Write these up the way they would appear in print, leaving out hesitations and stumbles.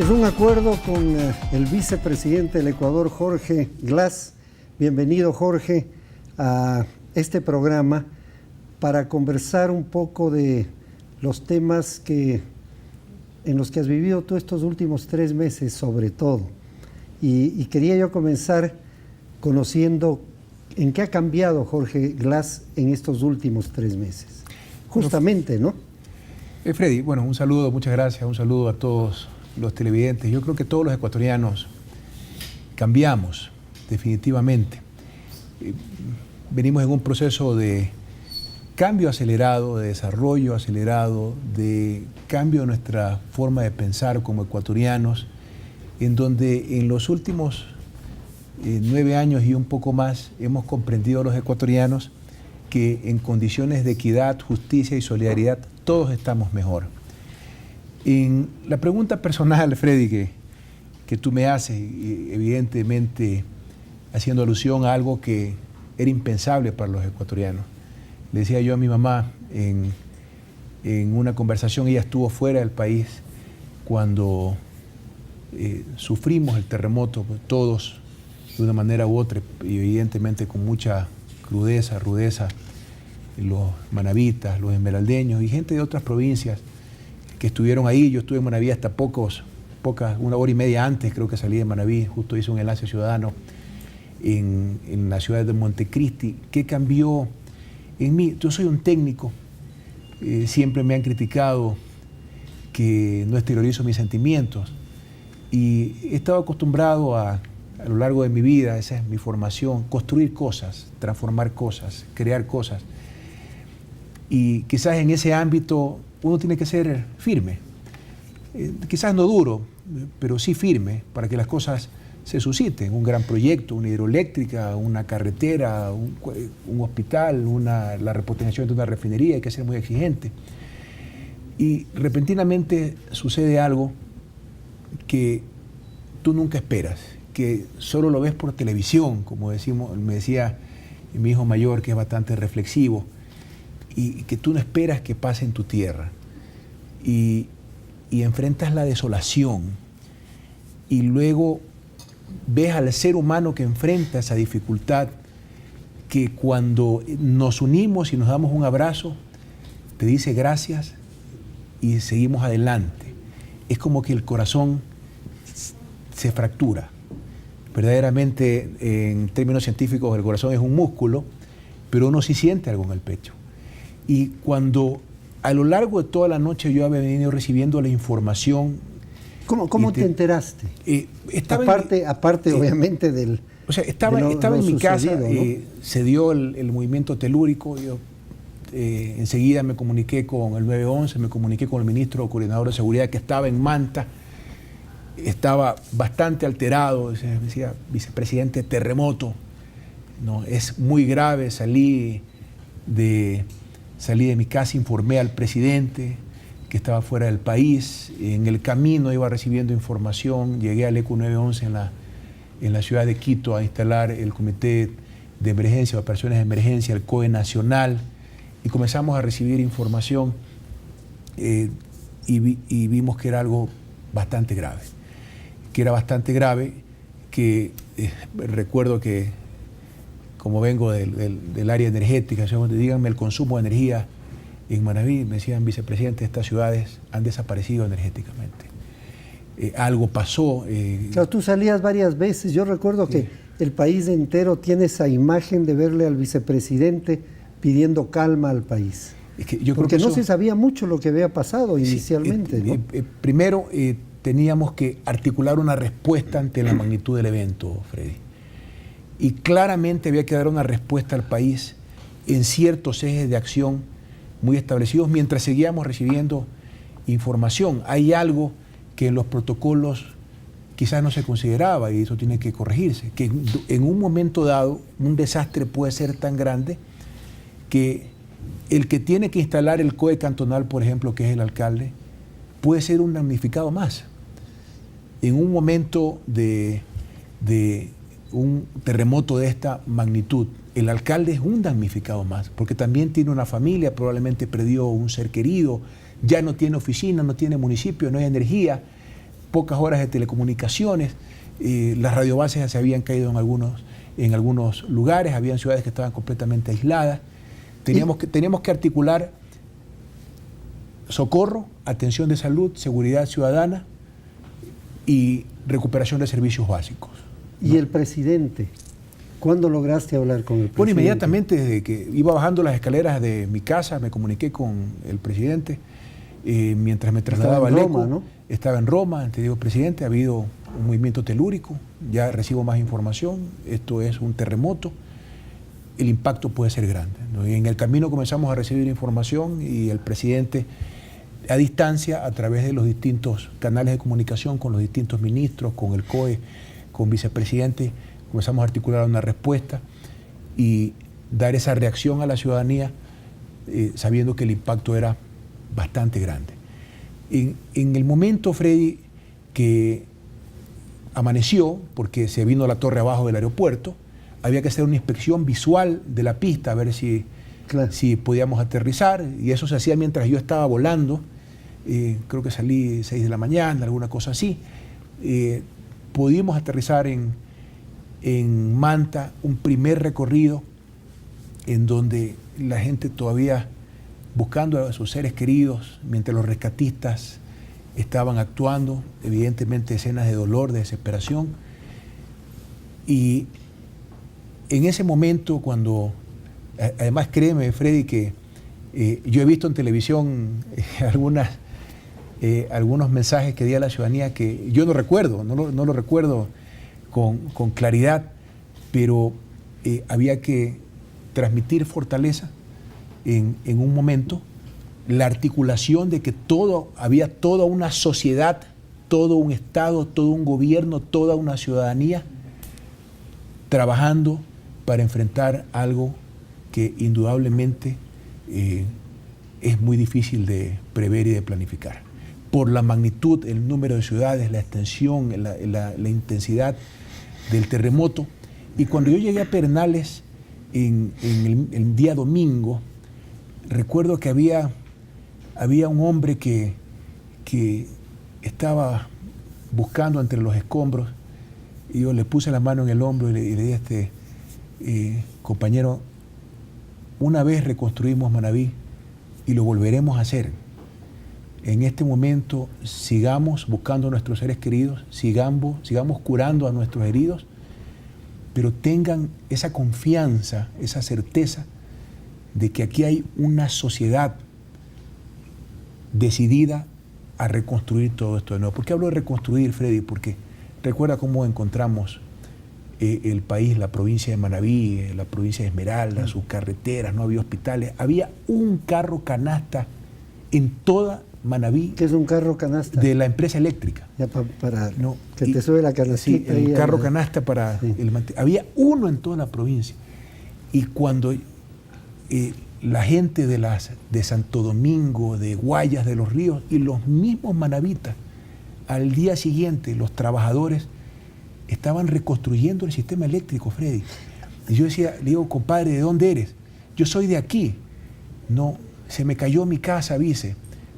Es un acuerdo con el vicepresidente del Ecuador, Jorge Glass. Bienvenido, Jorge, a este programa para conversar un poco de los temas en los que has vivido tú estos últimos 3 meses, sobre todo. Y quería yo comenzar conociendo en qué ha cambiado Jorge Glass en estos últimos 3 meses. Justamente, ¿no? Freddy, bueno, un saludo, muchas gracias, un saludo a todos los televidentes. Yo creo que todos los ecuatorianos cambiamos, definitivamente. Venimos en un proceso de cambio acelerado, de desarrollo acelerado, de cambio de nuestra forma de pensar como ecuatorianos, en donde en los últimos 9 años y un poco más hemos comprendido los ecuatorianos que en condiciones de equidad, justicia y solidaridad todos estamos mejor. En la pregunta personal, Freddy, que tú me haces, evidentemente haciendo alusión a algo que era impensable para los ecuatorianos. Le decía yo a mi mamá en una conversación, ella estuvo fuera del país cuando sufrimos el terremoto, pues, todos de una manera u otra, y evidentemente con mucha rudeza, los manavitas, los esmeraldeños y gente de otras provincias que estuvieron ahí. Yo estuve en Manaví hasta una hora y media antes, creo que salí de Manaví, justo hice un enlace ciudadano en la ciudad de Montecristi. ¿Qué cambió en mí? Yo soy un técnico, siempre me han criticado que no exteriorizo mis sentimientos y he estado acostumbrado a lo largo de mi vida, esa es mi formación, construir cosas, transformar cosas, crear cosas. Y quizás en ese ámbito uno tiene que ser firme, quizás no duro, pero sí firme para que las cosas se susciten. Un gran proyecto, una hidroeléctrica, una carretera, un hospital, la repotenciación de una refinería, hay que ser muy exigente. Y repentinamente sucede algo que tú nunca esperas, que solo lo ves por televisión, como me decía mi hijo mayor, que es bastante reflexivo, y que tú no esperas que pase en tu tierra. Y enfrentas la desolación, y luego ves al ser humano que enfrenta esa dificultad, que cuando nos unimos y nos damos un abrazo, te dice gracias y seguimos adelante. Es como que el corazón se fractura. Verdaderamente, en términos científicos, el corazón es un músculo, pero uno sí siente algo en el pecho. Y cuando a lo largo de toda la noche yo había venido recibiendo la información. ¿Cómo te enteraste? Aparte obviamente del... O sea, estaba en mi casa, ¿no? Se dio el movimiento telúrico, yo enseguida me comuniqué con el 911, me comuniqué con el ministro coordinador de seguridad que estaba en Manta, estaba bastante alterado, decía, vicepresidente, terremoto, no, es muy grave, salí de mi casa, informé al presidente que estaba fuera del país, en el camino iba recibiendo información, llegué al ECU 911 en la ciudad de Quito a instalar el Comité de Emergencia, Operaciones de Emergencia, el COE Nacional, y comenzamos a recibir información y vimos que era algo bastante grave, que recuerdo que como vengo del área energética, díganme el consumo de energía en Manaví, me decían, vicepresidente, estas ciudades han desaparecido energéticamente. Algo pasó. Claro, tú salías varias veces, yo recuerdo que el país entero tiene esa imagen de verle al vicepresidente pidiendo calma al país. Porque no se sabía mucho lo que había pasado inicialmente, ¿no? Primero, teníamos que articular una respuesta ante la magnitud del evento, Freddy. Y claramente había que dar una respuesta al país en ciertos ejes de acción muy establecidos mientras seguíamos recibiendo información. Hay algo que en los protocolos quizás no se consideraba y eso tiene que corregirse, que en un momento dado un desastre puede ser tan grande que el que tiene que instalar el COE cantonal, por ejemplo, que es el alcalde, puede ser un damnificado más. En un momento de un terremoto de esta magnitud, el alcalde es un damnificado más, porque también tiene una familia, probablemente perdió un ser querido, ya no tiene oficina, no tiene municipio, no hay energía. pocas horas de telecomunicaciones, las radiobases se habían caído en algunos lugares, habían ciudades que estaban completamente aisladas. Teníamos que articular socorro, atención de salud, seguridad ciudadana y recuperación de servicios básicos. ¿Y el presidente? ¿Cuándo lograste hablar con el presidente? Bueno, inmediatamente desde que iba bajando las escaleras de mi casa, me comuniqué con el presidente. Mientras me trasladaba al ECO, ¿no? Estaba en Roma, te digo, presidente, ha habido un movimiento telúrico, ya recibo más información, esto es un terremoto, el impacto puede ser grande, ¿no? Y en el camino comenzamos a recibir información y el presidente a distancia, a través de los distintos canales de comunicación, con los distintos ministros, con el COE, con vicepresidente, comenzamos a articular una respuesta y dar esa reacción a la ciudadanía, sabiendo que el impacto era bastante grande. En el momento, Freddy, que amaneció, porque se vino la torre abajo del aeropuerto, había que hacer una inspección visual de la pista, a ver si podíamos aterrizar, y eso se hacía mientras yo estaba volando. Creo que salí 6 de la mañana, alguna cosa así. Pudimos aterrizar en Manta, un primer recorrido en donde la gente todavía buscando a sus seres queridos, mientras los rescatistas estaban actuando, evidentemente escenas de dolor, de desesperación. Y en ese momento, cuando, además créeme, Freddy, que yo he visto en televisión algunos mensajes que di a la ciudadanía que yo no recuerdo, no lo recuerdo con claridad, pero había que transmitir fortaleza en un momento, la articulación de que había toda una sociedad, todo un Estado, todo un gobierno, toda una ciudadanía trabajando para enfrentar algo que indudablemente es muy difícil de prever y de planificar. Por la magnitud, el número de ciudades, la extensión, la intensidad del terremoto. Y cuando yo llegué a Pedernales en el día domingo, recuerdo que había un hombre que estaba buscando entre los escombros y yo le puse la mano en el hombro y le dije, compañero, una vez reconstruimos Manabí y lo volveremos a hacer. En este momento sigamos buscando a nuestros seres queridos, sigamos curando a nuestros heridos, pero tengan esa confianza, esa certeza de que aquí hay una sociedad decidida a reconstruir todo esto de nuevo. ¿Por qué hablo de reconstruir, Freddy? Porque recuerda cómo encontramos el país, la provincia de Manabí, la provincia de Esmeralda, sus carreteras, no había hospitales. Había un carro canasta en toda Manabí. ¿Qué es un carro canasta? De la empresa eléctrica. Ya para que te sube la canastita. Sí, el carro canasta para el mantenimiento. Había uno en toda la provincia. Y cuando la gente de Santo Domingo, de Guayas, de Los Ríos y los mismos manabitas, al día siguiente los trabajadores estaban reconstruyendo el sistema eléctrico, Freddy. Y yo le digo, compadre, ¿de dónde eres? Yo soy de aquí. No, se me cayó mi casa, vice,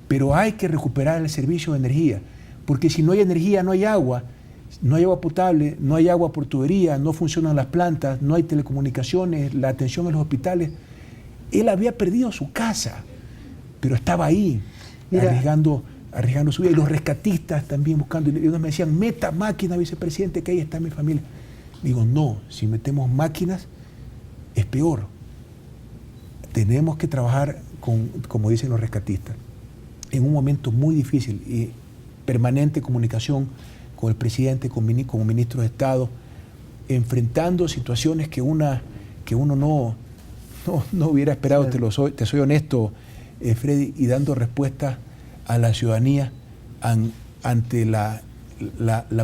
pero hay que recuperar el servicio de energía, porque si no hay energía, no hay agua potable, no hay agua por tubería, no funcionan las plantas, no hay telecomunicaciones, la atención en los hospitales. Él había perdido su casa, pero estaba ahí, arriesgando su vida. Y los rescatistas también buscando. Y ellos me decían, meta máquina, vicepresidente, que ahí está mi familia. Digo, no, si metemos máquinas es peor. Tenemos que trabajar como dicen los rescatistas, en un momento muy difícil y permanente comunicación con el presidente, como ministro de Estado, enfrentando situaciones que uno no hubiera esperado, sí. Te soy honesto, Freddy, y dando respuesta a la ciudadanía ante la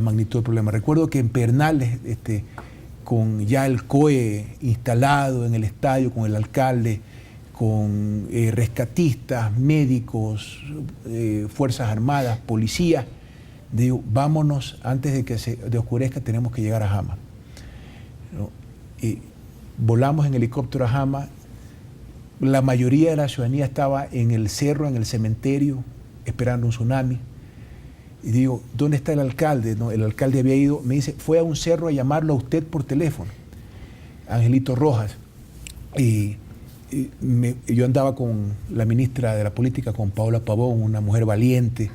magnitud del problema. Recuerdo que en Pedernales, con ya el COE instalado en el estadio, con el alcalde, con rescatistas, médicos, Fuerzas Armadas, policía, digo, vámonos, antes de que de oscurezca tenemos que llegar a Jama. ¿No? Y volamos en helicóptero a Jama. La mayoría de la ciudadanía estaba en el cerro, en el cementerio, esperando un tsunami. Y digo, ¿dónde está el alcalde? No, el alcalde había ido, me dice, fue a un cerro a llamarlo a usted por teléfono, Angelito Rojas. Yo andaba con la ministra de la Política, con Paola Pavón, una mujer valiente,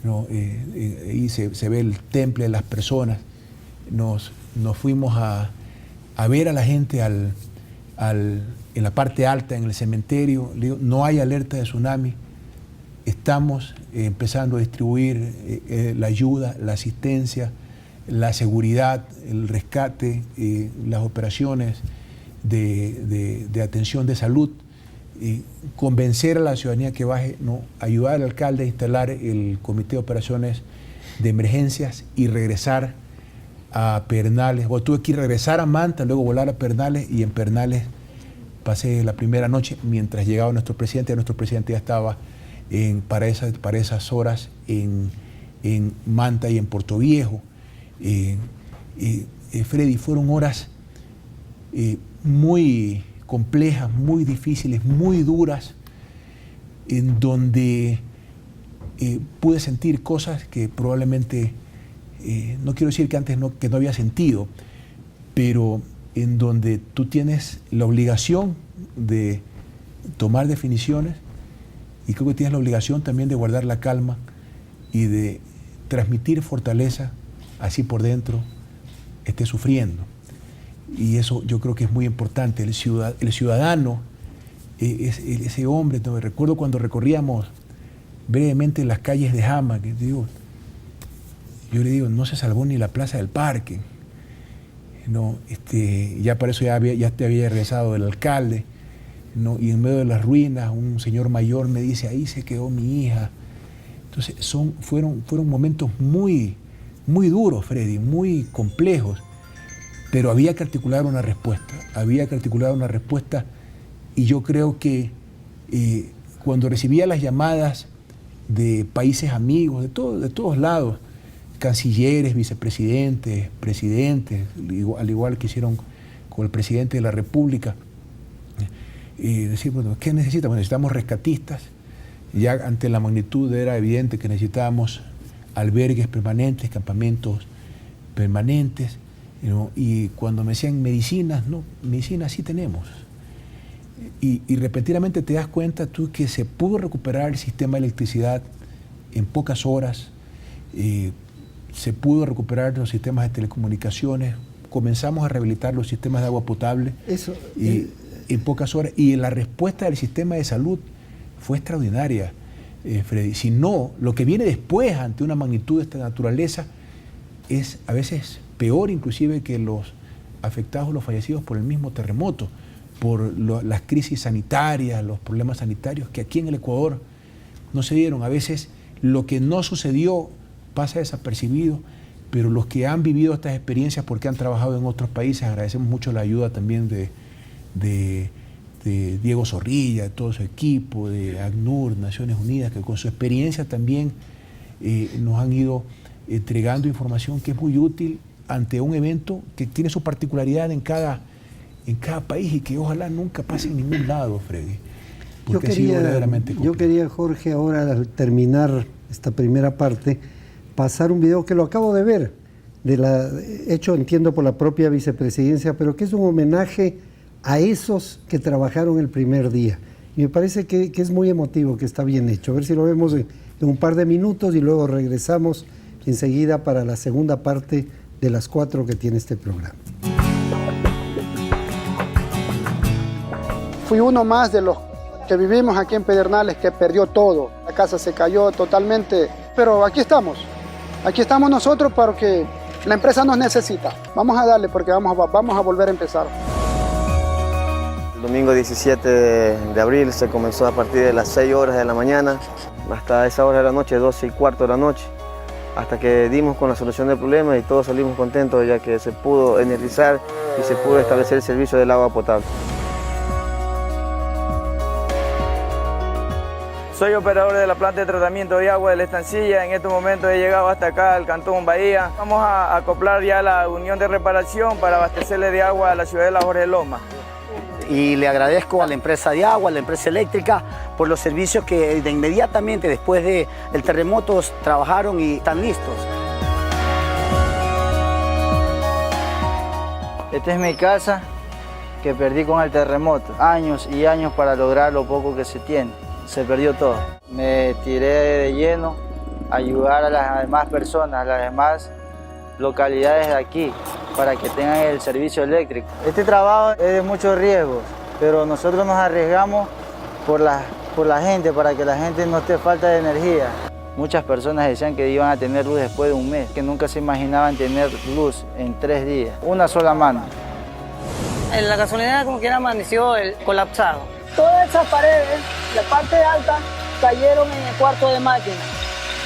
¿no? Ahí se ve el temple de las personas. Nos fuimos a ver a la gente en la parte alta, en el cementerio. Le digo, no hay alerta de tsunami. Estamos empezando a distribuir la ayuda, la asistencia, la seguridad, el rescate, las operaciones de atención de salud, convencer a la ciudadanía que baje, ¿no? Ayudar al alcalde a instalar el comité de operaciones de emergencias y regresar a Pedernales. Bueno, tuve que regresar a Manta, luego volar a Pedernales, y en Pedernales pasé la primera noche mientras llegaba nuestro presidente. Nuestro presidente ya estaba para esas horas en Manta y en Puerto Viejo. Freddy, fueron horas muy complejas, muy difíciles, muy duras, en donde pude sentir cosas que probablemente, no quiero decir que antes no había sentido, pero en donde tú tienes la obligación de tomar definiciones, y creo que tienes la obligación también de guardar la calma y de transmitir fortaleza, así por dentro esté sufriendo. Y eso yo creo que es muy importante. El ciudadano, ese hombre, ¿no? Recuerdo cuando recorríamos brevemente las calles de Jama, que yo le digo, no se salvó ni la Plaza del Parque, ¿no? Ya para eso ya te había regresado el alcalde, ¿no? Y en medio de las ruinas un señor mayor me dice, ahí se quedó mi hija. Entonces fueron momentos muy, muy duros, Freddy, muy complejos, pero había que articular una respuesta, y yo creo que cuando recibía las llamadas de países amigos, de todos lados, cancilleres, vicepresidentes, presidentes, al igual que hicieron con el presidente de la República, decir, bueno, ¿qué necesitamos? Bueno, necesitamos rescatistas. Ya ante la magnitud era evidente que necesitábamos albergues permanentes, campamentos permanentes, ¿no? Y cuando me decían medicinas, no, medicinas sí tenemos. Y repentinamente te das cuenta tú que se pudo recuperar el sistema de electricidad en pocas horas, se pudo recuperar los sistemas de telecomunicaciones, comenzamos a rehabilitar los sistemas de agua potable en pocas horas, y la respuesta del sistema de salud fue extraordinaria, Freddy. Si no, lo que viene después ante una magnitud de esta naturaleza es a veces peor inclusive que los afectados o los fallecidos por el mismo terremoto, por las crisis sanitarias, los problemas sanitarios que aquí en el Ecuador no se dieron. A veces lo que no sucedió pasa desapercibido, pero los que han vivido estas experiencias porque han trabajado en otros países, agradecemos mucho la ayuda también de Diego Zorrilla, de todo su equipo, de ACNUR, Naciones Unidas, que con su experiencia también nos han ido entregando información que es muy útil ante un evento que tiene su particularidad en cada país y que ojalá nunca pase en ningún lado, Freddy. Yo quería, Jorge, ahora al terminar esta primera parte, pasar un video que lo acabo de ver, hecho, entiendo, por la propia vicepresidencia, pero que es un homenaje a esos que trabajaron el primer día. Y me parece que es muy emotivo, que está bien hecho. A ver si lo vemos en un par de minutos y luego regresamos enseguida para la segunda parte de las 4 que tiene este programa. Fui uno más de los que vivimos aquí en Pedernales que perdió todo. La casa se cayó totalmente, pero aquí estamos nosotros porque la empresa nos necesita. Vamos a darle porque vamos a volver a empezar. El domingo 17 de abril se comenzó a partir de las 6 horas de la mañana hasta esa hora de la noche, 12:15 de la noche, hasta que dimos con la solución del problema y todos salimos contentos ya que se pudo energizar y se pudo establecer el servicio del agua potable. Soy operador de la planta de tratamiento de agua de la estancilla. En estos momentos he llegado hasta acá, al Cantón Bahía. Vamos a acoplar ya la unión de reparación para abastecerle de agua a la ciudadela Jorge Loma. Y le agradezco a la empresa de agua, a la empresa eléctrica, por los servicios que de inmediatamente después del terremoto trabajaron y están listos. Esta es mi casa que perdí con el terremoto. Años y años para lograr lo poco que se tiene. Se perdió todo. Me tiré de lleno a ayudar a las demás personas, a las demás localidades de aquí, para que tengan el servicio eléctrico. Este trabajo es de muchos riesgos, pero nosotros nos arriesgamos por la gente, para que la gente no esté falta de energía. Muchas personas decían que iban a tener luz después de un mes, que nunca se imaginaban tener luz en 3 días. Una sola mano. En la gasolinera como quiera amaneció colapsado. Todas esas paredes, la parte alta, cayeron en el cuarto de máquina.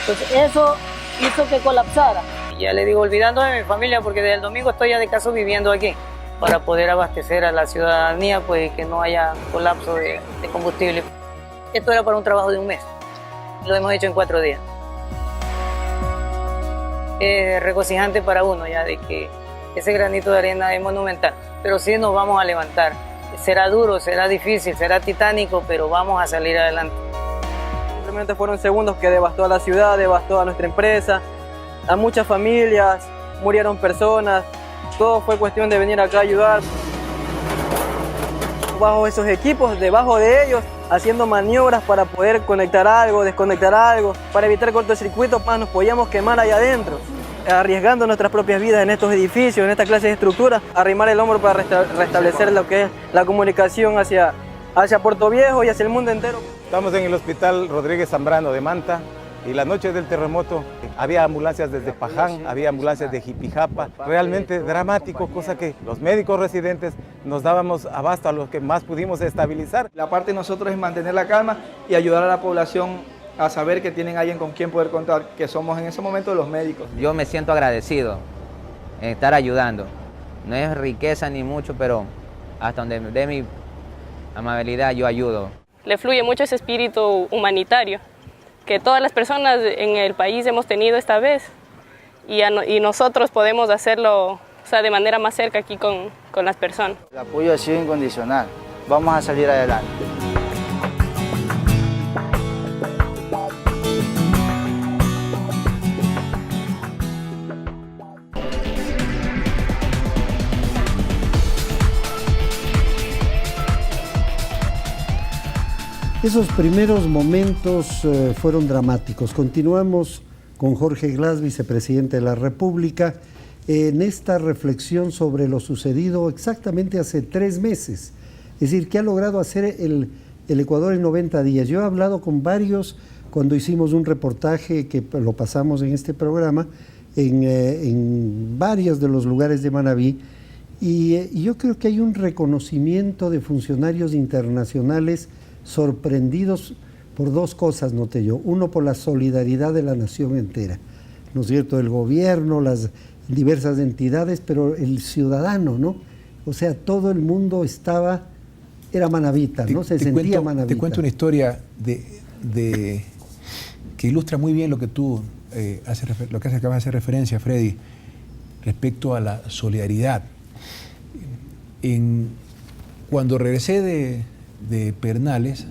Entonces eso hizo que colapsara. Ya le digo, olvidando de mi familia, porque desde el domingo estoy ya de caso viviendo aquí, para poder abastecer a la ciudadanía, pues que no haya colapso de combustible. Esto era para un trabajo de un mes, lo hemos hecho en 4 días. Es regocijante para uno ya de que ese granito de arena es monumental, pero sí nos vamos a levantar. Será duro, será difícil, será titánico, pero vamos a salir adelante. Simplemente fueron segundos que devastó a la ciudad, devastó a nuestra empresa, a muchas familias, murieron personas, todo fue cuestión de venir acá a ayudar. Bajo esos equipos, debajo de ellos, haciendo maniobras para poder conectar algo, desconectar algo, para evitar cortocircuitos, más nos podíamos quemar allá adentro, arriesgando nuestras propias vidas en estos edificios, en esta clase de estructuras, arrimar el hombro para restablecer lo que es la comunicación hacia Puerto Viejo y hacia el mundo entero. Estamos en el Hospital Rodríguez Zambrano de Manta. Y la noche del terremoto había ambulancias desde Paján, había ambulancias de Jipijapa, realmente dramático, cosa que los médicos residentes nos dábamos abasto a los que más pudimos estabilizar. La parte de nosotros es mantener la calma y ayudar a la población a saber que tienen alguien con quien poder contar, que somos en ese momento los médicos. Yo me siento agradecido en estar ayudando. No es riqueza ni mucho, pero hasta donde dé mi amabilidad yo ayudo. Le fluye mucho ese espíritu humanitario que todas las personas en el país hemos tenido esta vez y nosotros podemos hacerlo, o sea, de manera más cerca aquí con las personas. El apoyo ha sido incondicional. Vamos a salir adelante. Esos primeros momentos fueron dramáticos. Continuamos con Jorge Glass, vicepresidente de la República, en esta reflexión sobre lo sucedido exactamente hace 3 meses. Es decir, ¿qué ha logrado hacer el Ecuador en 90 días? Yo he hablado con varios cuando hicimos un reportaje que lo pasamos en este programa, en varios de los lugares de Manabí, y yo creo que hay un reconocimiento de funcionarios internacionales sorprendidos por 2 cosas, noté yo. Uno, por la solidaridad de la nación entera, ¿no es cierto? El gobierno, las diversas entidades, pero el ciudadano, ¿no? O sea, todo el mundo era manabita, ¿no? Se sentía manabita. Te cuento una historia que ilustra muy bien lo que tú acabas de hacer referencia, Freddy, respecto a la solidaridad. Cuando regresé de Pedernales,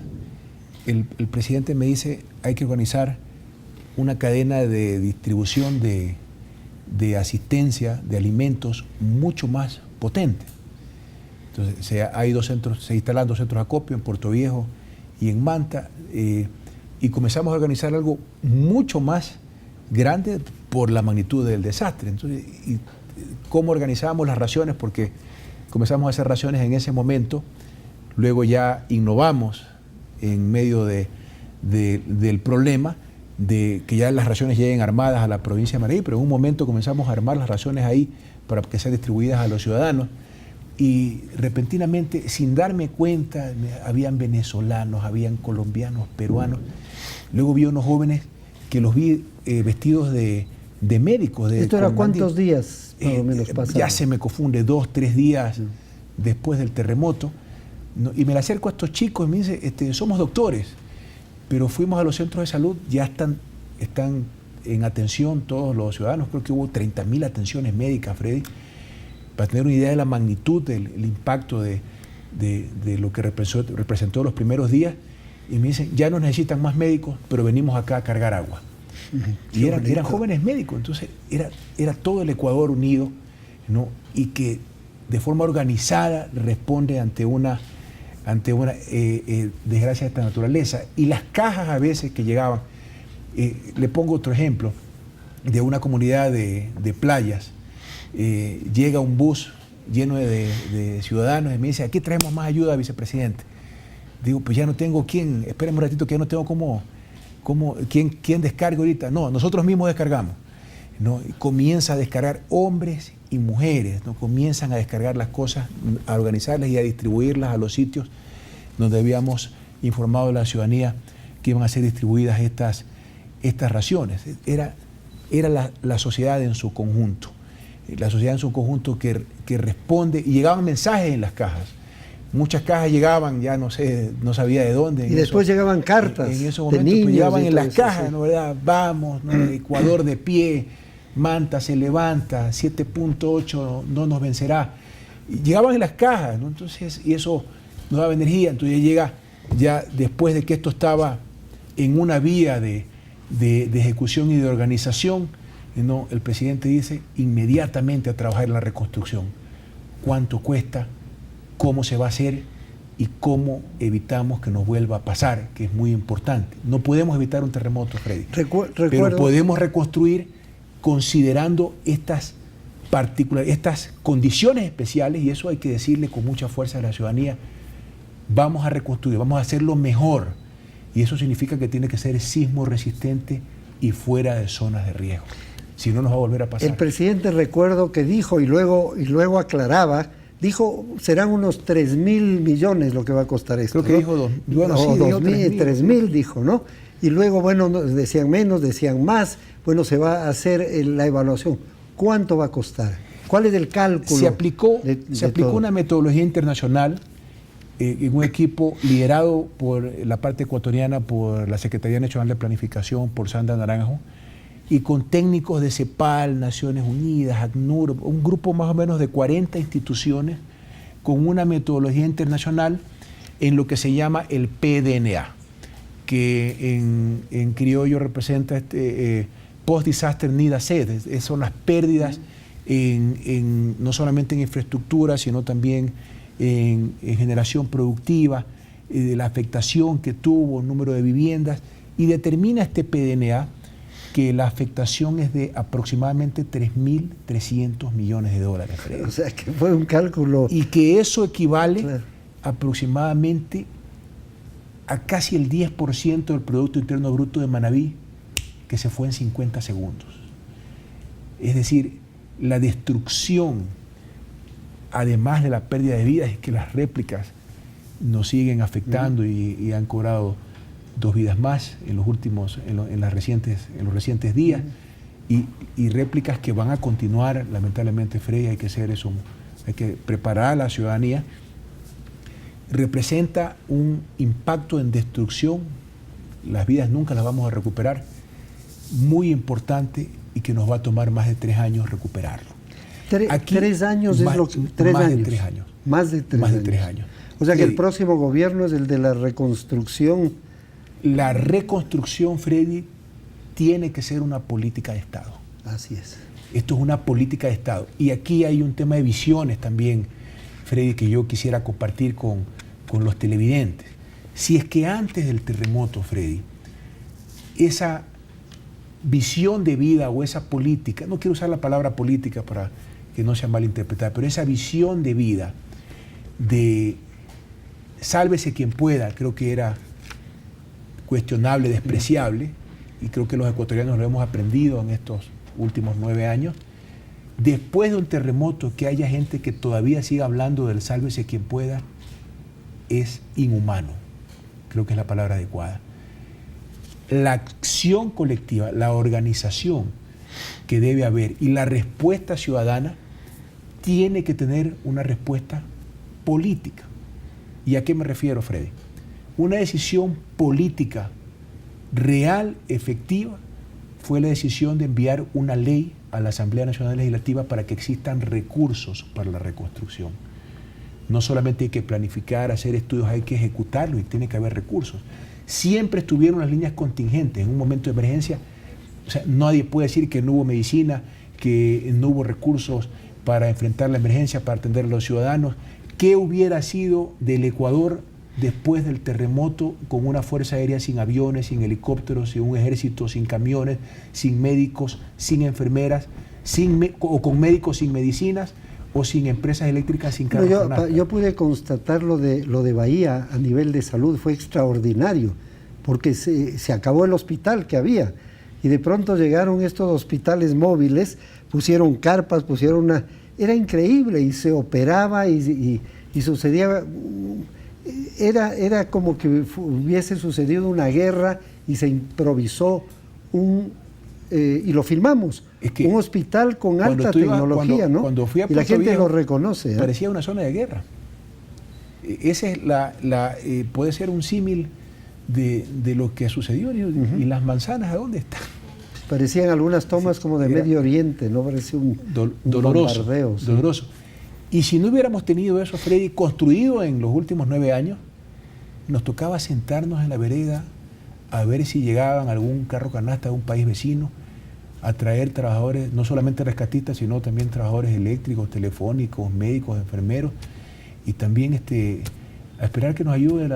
el presidente me dice, hay que organizar una cadena de distribución de asistencia de alimentos mucho más potente. Entonces se instalan 2 centros de acopio en Puerto Viejo y en Manta, y comenzamos a organizar algo mucho más grande por la magnitud del desastre. Entonces, y cómo organizábamos las raciones, porque comenzamos a hacer raciones en ese momento. Luego ya innovamos en medio del problema de que ya las raciones lleguen armadas a la provincia de Manabí, pero en un momento comenzamos a armar las raciones ahí para que sean distribuidas a los ciudadanos, y repentinamente, sin darme cuenta, habían venezolanos, habían colombianos, peruanos. Luego vi unos jóvenes que los vi vestidos de médicos. ¿Esto era cuántos días más o menos pasaron? Ya se me confunde, 2, 3 días después del terremoto. No, y me le acerco a estos chicos y me dice, somos doctores, pero fuimos a los centros de salud, ya están en atención todos los ciudadanos. Creo que hubo 30.000 atenciones médicas, Freddy, para tener una idea de la magnitud del impacto de de lo que representó los primeros días, y me dicen, ya no necesitan más médicos, pero venimos acá a cargar agua. Y eran jóvenes médicos, entonces era todo el Ecuador unido, ¿no? Y que de forma organizada responde ante una desgracia de esta naturaleza. Y las cajas a veces que llegaban, le pongo otro ejemplo, de una comunidad de playas, llega un bus lleno de ciudadanos y me dice, aquí traemos más ayuda, vicepresidente. Digo, pues ya no tengo quién, espérenme un ratito que ya no tengo quién descargue ahorita. No, nosotros mismos descargamos, ¿no? Y comienza a descargar hombres y mujeres, ¿no? Comienzan a descargar las cosas, a organizarlas y a distribuirlas a los sitios donde habíamos informado a la ciudadanía que iban a ser distribuidas estas raciones. Era la sociedad en su conjunto, que responde, y llegaban mensajes en las cajas. Muchas cajas llegaban, ya no sabía de dónde. Y después llegaban cartas en esos de momentos, niños. pues llegaban en las eso, cajas, sí. ¿no, verdad? Vamos, ¿no? Ecuador de pie, Manta se levanta, 7.8 no nos vencerá. Y llegaban en las cajas, ¿no? Entonces, y eso nos daba energía. Entonces llega, ya después de que esto estaba en una vía de ejecución y de organización, ¿no? El presidente dice inmediatamente a trabajar en la reconstrucción. ¿Cuánto cuesta? ¿Cómo se va a hacer? Y cómo evitamos que nos vuelva a pasar, que es muy importante. No podemos evitar un terremoto, Freddy, pero podemos reconstruir considerando estas condiciones especiales, y eso hay que decirle con mucha fuerza a la ciudadanía. Vamos a reconstruir, vamos a hacerlo mejor, y eso significa que tiene que ser sismo resistente y fuera de zonas de riesgo. Si no, nos va a volver a pasar. El presidente, recuerdo que dijo, y luego aclaraba, dijo, serán unos 3.000 millones lo que va a costar esto. Creo que dijo 3.000 dijo, ¿no? Y luego, bueno, decían menos, decían más. Bueno, se va a hacer la evaluación. ¿Cuánto va a costar? ¿Cuál es el cálculo? Se aplicó una metodología internacional en un equipo liderado por la parte ecuatoriana, por la Secretaría Nacional de Planificación, por Sandra Naranjo, y con técnicos de CEPAL, Naciones Unidas, ACNUR, un grupo más o menos de 40 instituciones con una metodología internacional en lo que se llama el PDNA, que en criollo representa Post-Disaster Need Assessment. Son las pérdidas no solamente en infraestructura, sino también en generación productiva, de la afectación que tuvo, el número de viviendas, y determina este PDNA que la afectación es de aproximadamente 3.300 millones de dólares. Freddy. O sea, que fue un cálculo... Y que eso equivale aproximadamente a casi el 10% del Producto Interno Bruto de Manabí, que se fue en 50 segundos. Es decir, la destrucción, además de la pérdida de vidas, es que las réplicas nos siguen afectando y han cobrado 2 vidas más en los recientes días, y réplicas que van a continuar, lamentablemente, Freddy. Hay que hacer eso, hay que preparar a la ciudadanía. Representa un impacto en destrucción, las vidas nunca las vamos a recuperar, muy importante, y que nos va a tomar más de 3 años recuperarlo. Aquí, 3 años es lo que... Más de 3 años. Más de 3 años. O sea que el próximo gobierno es el de la reconstrucción. La reconstrucción, Freddy, tiene que ser una política de Estado. Así es. Esto es una política de Estado. Y aquí hay un tema de visiones también, Freddy, que yo quisiera compartir con los televidentes. Si es que antes del terremoto, Freddy, esa visión de vida o esa política, no quiero usar la palabra política para que no sea malinterpretada, pero esa visión de vida de sálvese quien pueda, creo que era cuestionable, despreciable, y creo que los ecuatorianos lo hemos aprendido en estos últimos 9 años. Después de un terremoto, que haya gente que todavía siga hablando del sálvese quien pueda, es inhumano. Creo que es la palabra adecuada. La acción colectiva, la organización que debe haber y la respuesta ciudadana tiene que tener una respuesta política. ¿Y a qué me refiero, Freddy? Una decisión política real, efectiva, fue la decisión de enviar una ley a la Asamblea Nacional Legislativa para que existan recursos para la reconstrucción. No solamente hay que planificar, hacer estudios, hay que ejecutarlos y tiene que haber recursos. Siempre estuvieron las líneas contingentes en un momento de emergencia. O sea, nadie puede decir que no hubo medicina, que no hubo recursos para enfrentar la emergencia, para atender a los ciudadanos. ¿Qué hubiera sido del Ecuador después del terremoto con una fuerza aérea sin aviones, sin helicópteros, sin un ejército, sin camiones, sin médicos, sin enfermeras, o con médicos sin medicinas, o sin empresas eléctricas, sin carros? Yo pude constatar lo de Bahía a nivel de salud, fue extraordinario, porque se acabó el hospital que había, y de pronto llegaron estos hospitales móviles, pusieron carpas, era increíble, y se operaba y sucedía, era como que hubiese sucedido una guerra y se improvisó y lo filmamos, un hospital con alta tecnología, ¿no? Cuando fui a y la gente Viejo, lo reconoce. Parecía una zona de guerra. Ese es puede ser un símil de lo que sucedió. ¿Y las manzanas a dónde están? Parecían algunas tomas como de Medio Oriente, ¿no? Parecía un bombardeo. Doloroso. Y si no hubiéramos tenido eso, Freddy, construido en los últimos 9 años, nos tocaba sentarnos en la vereda a ver si llegaban algún carro canasta de un país vecino a traer trabajadores, no solamente rescatistas, sino también trabajadores eléctricos, telefónicos, médicos, enfermeros, y también a esperar que nos ayude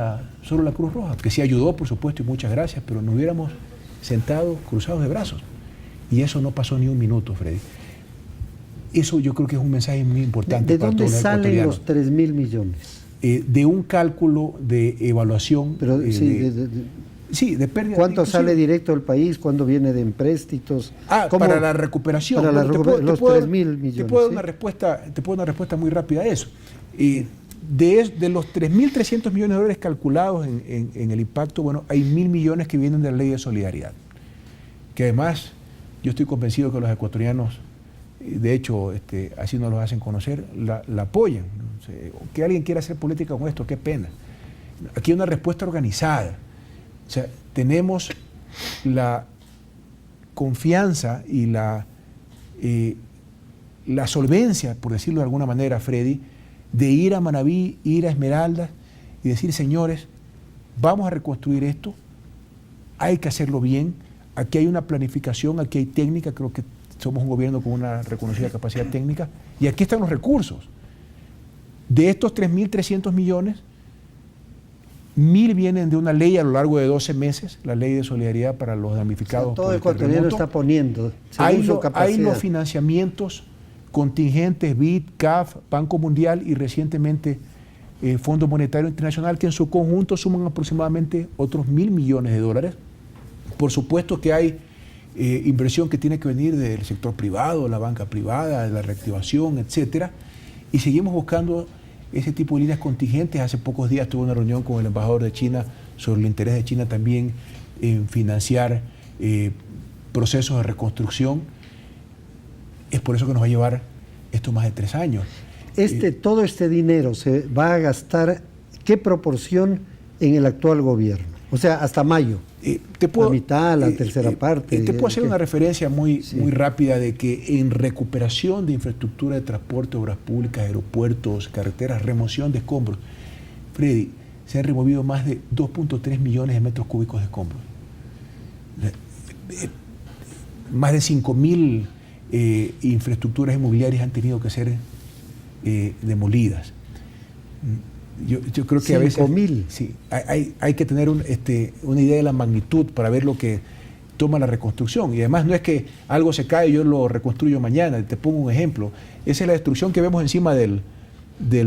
solo la Cruz Roja, que sí ayudó, por supuesto, y muchas gracias, pero nos hubiéramos sentado cruzados de brazos. Y eso no pasó ni un minuto, Freddy. Eso yo creo que es un mensaje muy importante. ¿De dónde salen los 3.000 millones? De un cálculo de evaluación. Pero, sí, de pérdida. ¿Cuánto sale directo al país? ¿Cuándo viene de empréstitos? Para la recuperación. Para los 3.000 millones. Te puedo dar una respuesta muy rápida a eso. De los 3.300 millones de dólares calculados en el impacto, bueno, hay 1.000 millones que vienen de la Ley de Solidaridad. Que además, yo estoy convencido que los ecuatorianos, de hecho, así nos lo hacen conocer, la apoyan. O sea, que alguien quiera hacer política con esto, qué pena. Aquí hay una respuesta organizada. O sea, tenemos la confianza y la solvencia, por decirlo de alguna manera, Freddy, de ir a Manabí, ir a Esmeraldas y decir, señores, vamos a reconstruir esto, hay que hacerlo bien, aquí hay una planificación, aquí hay técnica, creo que somos un gobierno con una reconocida capacidad técnica, y aquí están los recursos. De estos 3.300 millones, 1.000 vienen de una ley a lo largo de 12 meses, la ley de solidaridad para los damnificados. Todo ecuatoriano está poniendo. Hay los financiamientos contingentes, BID, CAF, Banco Mundial y recientemente Fondo Monetario Internacional, que en su conjunto suman aproximadamente otros 1.000 millones de dólares. Por supuesto que hay inversión que tiene que venir del sector privado, la banca privada, de la reactivación, etcétera, y seguimos buscando ese tipo de líneas contingentes. Hace pocos días tuve una reunión con el embajador de China sobre el interés de China también en financiar procesos de reconstrucción. Es por eso que nos va a llevar esto más de 3 años. Todo este dinero se va a gastar, ¿qué proporción en el actual gobierno? O sea, hasta mayo. La mitad, la tercera parte. Te puedo hacer una referencia muy rápida de que en recuperación de infraestructura de transporte, obras públicas, aeropuertos, carreteras, remoción de escombros, Freddy, se han removido más de 2.3 millones de metros cúbicos de escombros. Más de 5.000 infraestructuras inmobiliarias han tenido que ser demolidas. Yo creo que a veces 5.000. Sí, hay que tener una idea de la magnitud para ver lo que toma la reconstrucción. Y además no es que algo se cae y yo lo reconstruyo mañana. Te pongo un ejemplo. Esa es la destrucción que vemos encima del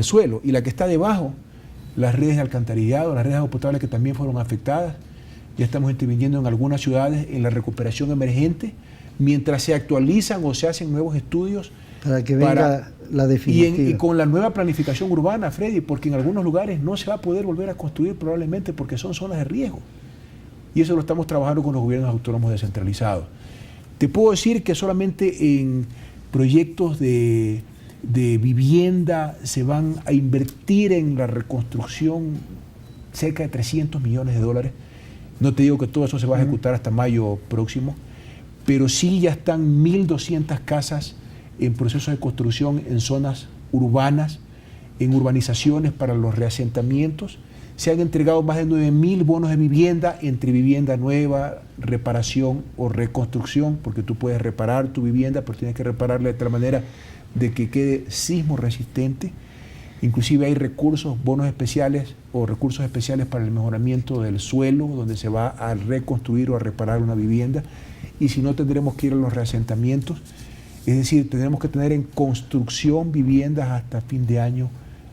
suelo, y la que está debajo, las redes de alcantarillado, las redes de agua potable que también fueron afectadas. Ya estamos interviniendo en algunas ciudades en la recuperación emergente, mientras se actualizan o se hacen nuevos estudios para que venga la definitiva. Y con la nueva planificación urbana, Freddy, porque en algunos lugares no se va a poder volver a construir probablemente porque son zonas de riesgo. Y eso lo estamos trabajando con los gobiernos autónomos descentralizados. Te puedo decir que solamente en proyectos de vivienda se van a invertir en la reconstrucción cerca de 300 millones de dólares. No te digo que todo eso se va a ejecutar hasta mayo próximo, pero sí ya están 1.200 casas en proceso de construcción en zonas urbanas, en urbanizaciones para los reasentamientos. Se han entregado más de 9.000 bonos de vivienda entre vivienda nueva, reparación o reconstrucción, porque tú puedes reparar tu vivienda, pero tienes que repararla de tal manera de que quede sismo resistente. Inclusive hay recursos, bonos especiales o recursos especiales para el mejoramiento del suelo, donde se va a reconstruir o a reparar una vivienda. Y si no, tendremos que ir a los reasentamientos. Es decir, tendremos que tener en construcción viviendas hasta fin de año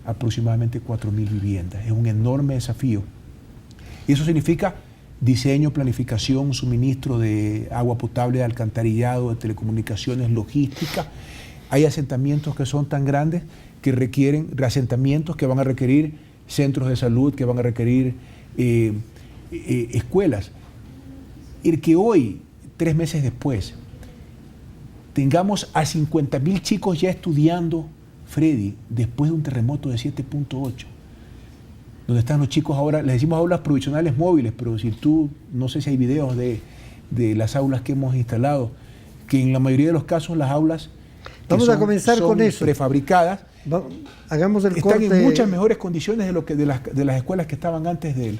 aproximadamente 4.000 viviendas. Es un enorme desafío. Y eso significa diseño, planificación, suministro de agua potable, de alcantarillado, de telecomunicaciones, logística. Hay asentamientos que son tan grandes que requieren reasentamientos que van a requerir centros de salud, que van a requerir escuelas. El que hoy, 3 meses después, tengamos a 50.000 chicos ya estudiando, Freddy, después de un terremoto de 7.8, donde están los chicos ahora, les decimos aulas provisionales móviles, pero si tú, no sé si hay videos de las aulas que hemos instalado, que en la mayoría de los casos las aulas vamos a comenzar con eso, prefabricadas, hagamos el están corte, en muchas mejores condiciones de lo que de las escuelas que estaban antes del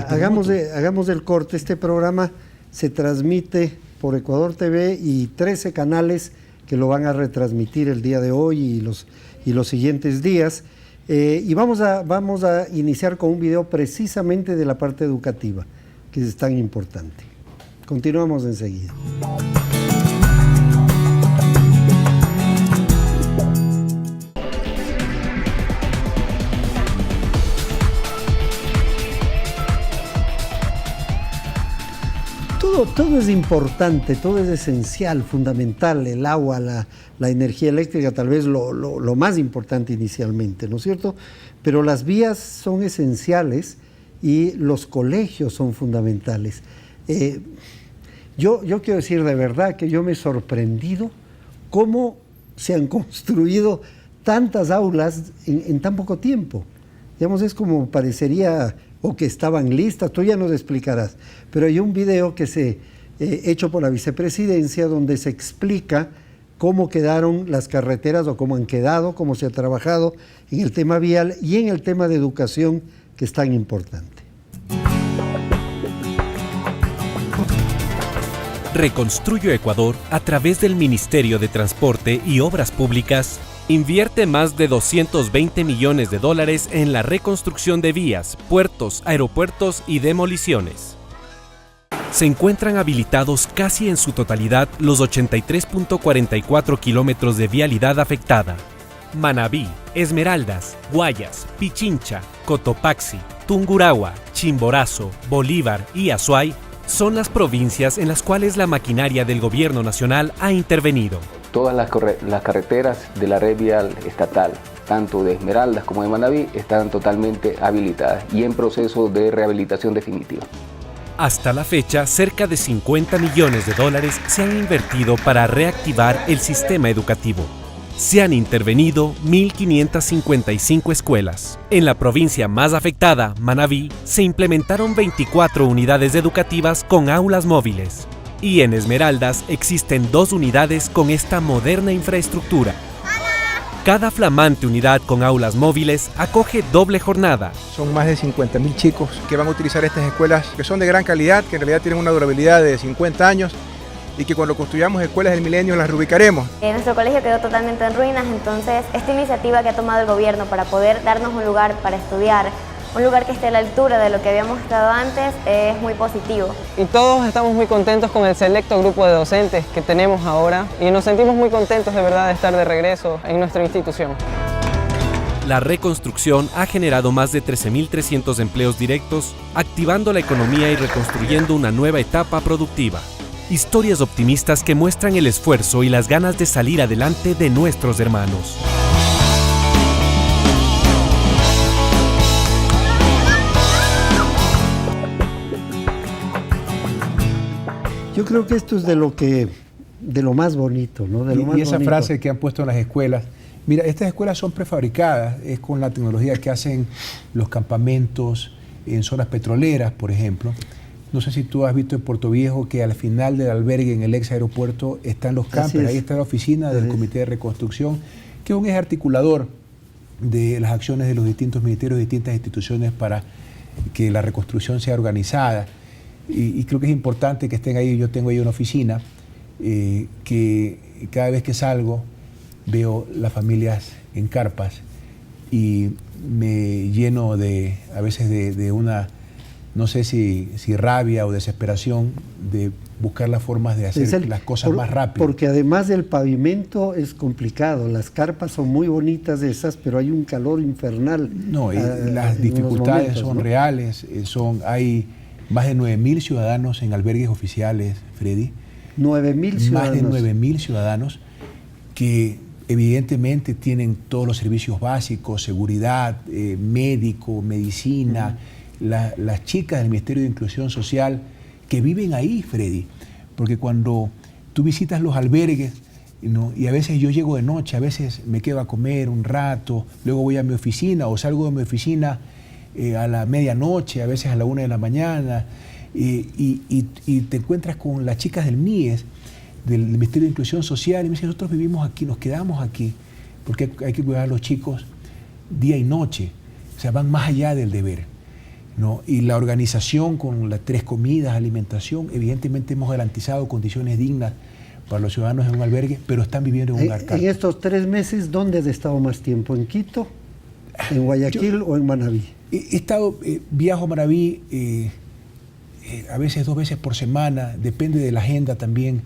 hagamos el corte. Este programa se transmite por Ecuador TV y 13 canales que lo van a retransmitir el día de hoy y los siguientes días. Y vamos a iniciar con un video precisamente de la parte educativa, que es tan importante. Continuamos enseguida. Todo es importante, todo es esencial, fundamental, el agua, la energía eléctrica, tal vez lo más importante inicialmente, ¿no es cierto? Pero las vías son esenciales y los colegios son fundamentales. Yo quiero decir de verdad que yo me he sorprendido cómo se han construido tantas aulas en tan poco tiempo. Digamos, es como parecería o que estaban listas, tú ya nos explicarás, pero hay un video que se hecho por la vicepresidencia donde se explica cómo quedaron las carreteras o cómo han quedado, cómo se ha trabajado en el tema vial y en el tema de educación, que es tan importante. Reconstruyo Ecuador, a través del Ministerio de Transporte y Obras Públicas, invierte más de $220 millones en la reconstrucción de vías, puertos, aeropuertos y demoliciones. Se encuentran habilitados casi en su totalidad los 83.44 kilómetros de vialidad afectada. Manabí, Esmeraldas, Guayas, Pichincha, Cotopaxi, Tungurahua, Chimborazo, Bolívar y Azuay son las provincias en las cuales la maquinaria del gobierno nacional ha intervenido. Todas las carreteras de la red vial estatal, tanto de Esmeraldas como de Manabí, están totalmente habilitadas y en proceso de rehabilitación definitiva. Hasta la fecha, cerca de $50 millones se han invertido para reactivar el sistema educativo. Se han intervenido 1.555 escuelas. En la provincia más afectada, Manabí, se implementaron 24 unidades educativas con aulas móviles. Y en Esmeraldas existen 2 unidades con esta moderna infraestructura. Cada flamante unidad con aulas móviles acoge doble jornada. Son más de 50.000 chicos que van a utilizar estas escuelas, que son de gran calidad, que en realidad tienen una durabilidad de 50 años y que cuando construyamos escuelas del milenio las reubicaremos. Nuestro colegio quedó totalmente en ruinas, entonces esta iniciativa que ha tomado el gobierno para poder darnos un lugar para estudiar, un lugar que esté a la altura de lo que habíamos estado antes, es muy positivo. Y todos estamos muy contentos con el selecto grupo de docentes que tenemos ahora y nos sentimos muy contentos de verdad de estar de regreso en nuestra institución. La reconstrucción ha generado más de 13.300 empleos directos, activando la economía y reconstruyendo una nueva etapa productiva. Historias optimistas que muestran el esfuerzo y las ganas de salir adelante de nuestros hermanos. Yo creo que esto es de lo más bonito, ¿no? Y esa frase que han puesto en las escuelas. Mira, estas escuelas son prefabricadas, es con la tecnología que hacen los campamentos en zonas petroleras, por ejemplo. No sé si tú has visto en Puerto Viejo que al final del albergue, en el ex aeropuerto, están los campers, ahí está la oficina del Comité de Reconstrucción, que es un eje articulador de las acciones de los distintos ministerios y distintas instituciones para que la reconstrucción sea organizada. Y creo que es importante que estén ahí. Yo tengo ahí una oficina que cada vez que salgo veo las familias en carpas y me lleno a veces de una, no sé si rabia o desesperación de buscar las formas de hacer las cosas más rápido. Porque además del pavimento es complicado, las carpas son muy bonitas de esas, pero hay un calor infernal. No, las dificultades momentos, son, ¿no?, reales. Hay más de 9.000 ciudadanos en albergues oficiales, Freddy. 9.000 ciudadanos. Más de 9.000 ciudadanos que evidentemente tienen todos los servicios básicos, seguridad, médico, medicina, las chicas del Ministerio de Inclusión Social que viven ahí, Freddy, porque cuando tú visitas los albergues, ¿no?, y a veces yo llego de noche, a veces me quedo a comer un rato, luego voy a mi oficina o salgo de mi oficina a la medianoche, a veces a la 1 de la mañana, y te encuentras con las chicas del MIES, del Ministerio de Inclusión Social, y me dicen, nosotros vivimos aquí, nos quedamos aquí, porque hay que cuidar a los chicos día y noche, o sea, van más allá del deber, ¿no? Y la organización con las 3 comidas, alimentación, evidentemente hemos garantizado condiciones dignas para los ciudadanos en un albergue, pero están viviendo en un hogar. En estos 3 meses, ¿dónde has estado más tiempo? ¿En Quito, en Guayaquil o en Manabí? He estado, viajo a Manabí a veces 2 veces por semana, depende de la agenda también,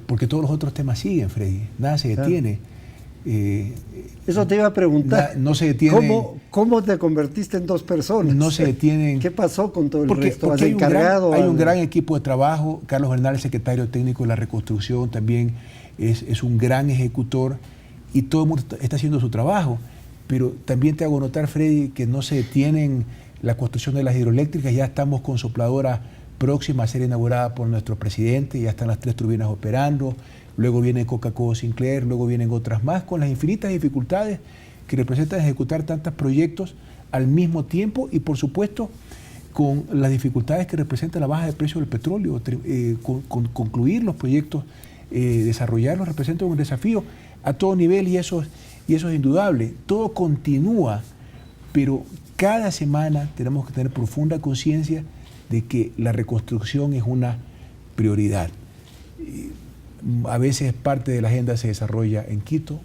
porque todos los otros temas siguen, Freddy, nada se detiene. Eso te iba a preguntar. No se detiene. ¿Cómo te convertiste en 2 personas? No se detienen. ¿Qué pasó con todo el resto? Porque hay un gran equipo de trabajo. Carlos Bernal, el secretario técnico de la reconstrucción, también es un gran ejecutor y todo el mundo está haciendo su trabajo. Pero también te hago notar, Freddy, que no se detienen la construcción de las hidroeléctricas. Ya estamos con sopladora próxima a ser inaugurada por nuestro presidente, ya están las 3 turbinas operando, luego viene Coca-Cola Sinclair, luego vienen otras más, con las infinitas dificultades que representan ejecutar tantos proyectos al mismo tiempo y por supuesto con las dificultades que representa la baja de precio del petróleo. Concluir los proyectos, desarrollarlos representa un desafío a todo nivel y eso es indudable. Todo continúa, pero cada semana tenemos que tener profunda conciencia de que la reconstrucción es una prioridad. A veces parte de la agenda se desarrolla en Quito,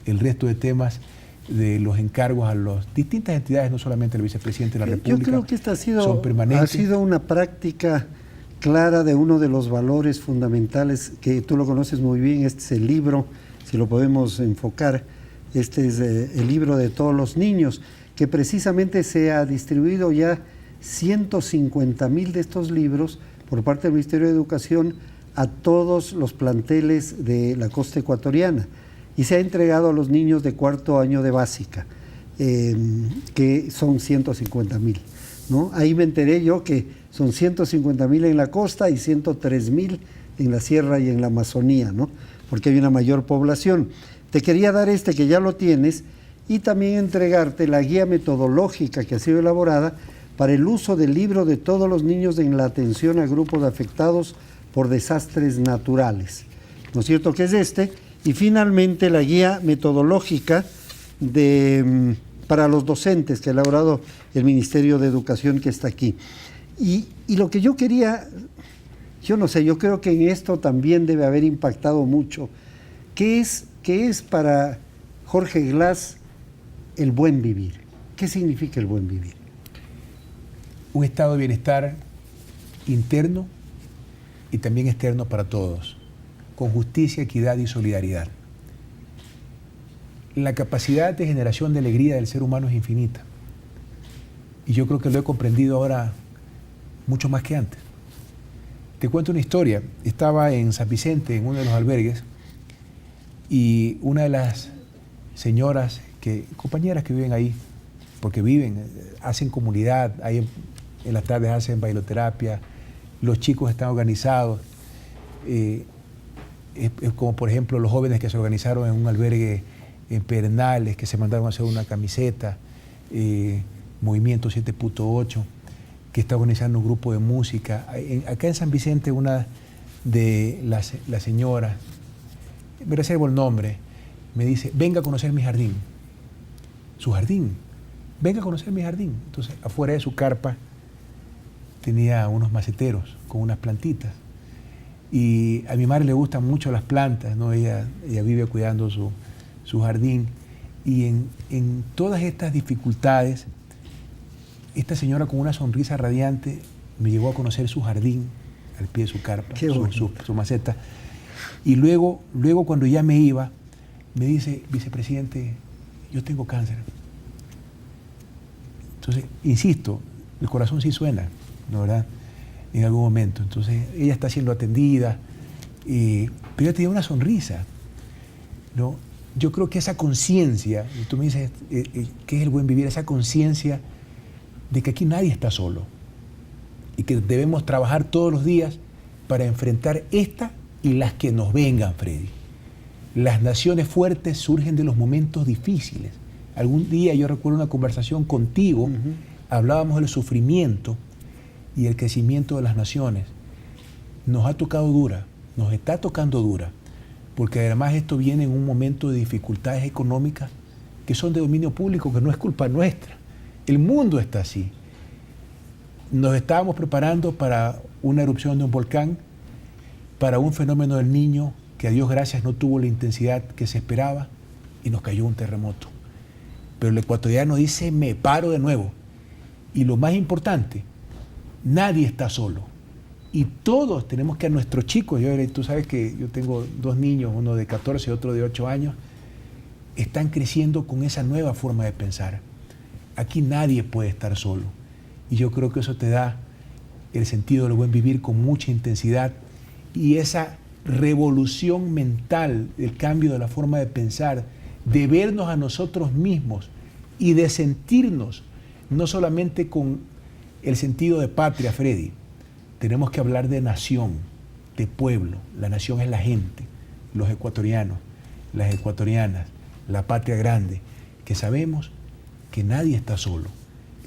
el resto de temas de los encargos a las distintas entidades, no solamente el vicepresidente de la República, yo creo que esta son permanentes. Ha sido una práctica clara de uno de los valores fundamentales que tú lo conoces muy bien. Este es el libro, si lo podemos enfocar, este es el libro de todos los niños, que precisamente se ha distribuido ya 150.000 de estos libros por parte del Ministerio de Educación a todos los planteles de la costa ecuatoriana y se ha entregado a los niños de 4º año de básica, que son 150.000, ¿no? Ahí me enteré yo que son 150.000 en la costa y 103.000 en la sierra y en la Amazonía, ¿no? Porque hay una mayor población. Te quería dar que ya lo tienes, y también entregarte la guía metodológica que ha sido elaborada para el uso del libro de todos los niños en la atención a grupos afectados por desastres naturales, ¿no es cierto? Que es y finalmente la guía metodológica para los docentes que ha elaborado el Ministerio de Educación, que está aquí. Y lo que yo quería, yo no sé, yo creo que en esto también debe haber impactado mucho. ¿Qué es para Jorge Glass el buen vivir? ¿Qué significa el buen vivir? Un estado de bienestar interno y también externo para todos, con justicia, equidad y solidaridad. La capacidad de generación de alegría del ser humano es infinita. Y yo creo que lo he comprendido ahora mucho más que antes. Te cuento una historia. Estaba en San Vicente, en uno de los albergues, y una de las señoras, compañeras que viven ahí, porque hacen comunidad, ahí en las tardes hacen bailoterapia, los chicos están organizados, como por ejemplo los jóvenes que se organizaron en un albergue en Pedernales, que se mandaron a hacer una camiseta, Movimiento 7.8, que está organizando un grupo de música. Acá en San Vicente, una de las señoras, me reservo el nombre, me dice, venga a conocer mi jardín. su jardín. Venga a conocer mi jardín. Entonces, afuera de su carpa tenía unos maceteros con unas plantitas. Y a mi madre le gustan mucho las plantas, ¿no? Ella vive cuidando su jardín. Y en todas estas dificultades, esta señora con una sonrisa radiante me llevó a conocer su jardín al pie de su carpa, su maceta. Y luego cuando ya me iba, me dice, vicepresidente, yo tengo cáncer. Entonces, insisto, el corazón sí suena, ¿no, verdad? En algún momento. Entonces, ella está siendo atendida, pero ella tenía una sonrisa, ¿no? Yo creo que esa conciencia, y tú me dices, ¿qué es el buen vivir? Esa conciencia de que aquí nadie está solo y que debemos trabajar todos los días para enfrentar esta y las que nos vengan, Freddy. Las naciones fuertes surgen de los momentos difíciles. Algún día yo recuerdo una conversación contigo, hablábamos del sufrimiento y el crecimiento de las naciones. Nos ha tocado dura, nos está tocando dura, porque además esto viene en un momento de dificultades económicas que son de dominio público, que no es culpa nuestra. El mundo está así. Nos estábamos preparando para una erupción de un volcán, para un fenómeno del Niño que a Dios gracias no tuvo la intensidad que se esperaba y nos cayó un terremoto. Pero el ecuatoriano dice, me paro de nuevo. Y lo más importante, nadie está solo. Y todos tenemos que a nuestros chicos, tú sabes que yo tengo 2 niños, uno de 14 y otro de 8 años, están creciendo con esa nueva forma de pensar. Aquí nadie puede estar solo. Y yo creo que eso te da el sentido del buen vivir con mucha intensidad y esa revolución mental, el cambio de la forma de pensar, de vernos a nosotros mismos y de sentirnos no solamente con el sentido de patria, Freddy. Tenemos que hablar de nación, de pueblo. La nación es la gente, los ecuatorianos, las ecuatorianas, la patria grande, que sabemos que nadie está solo,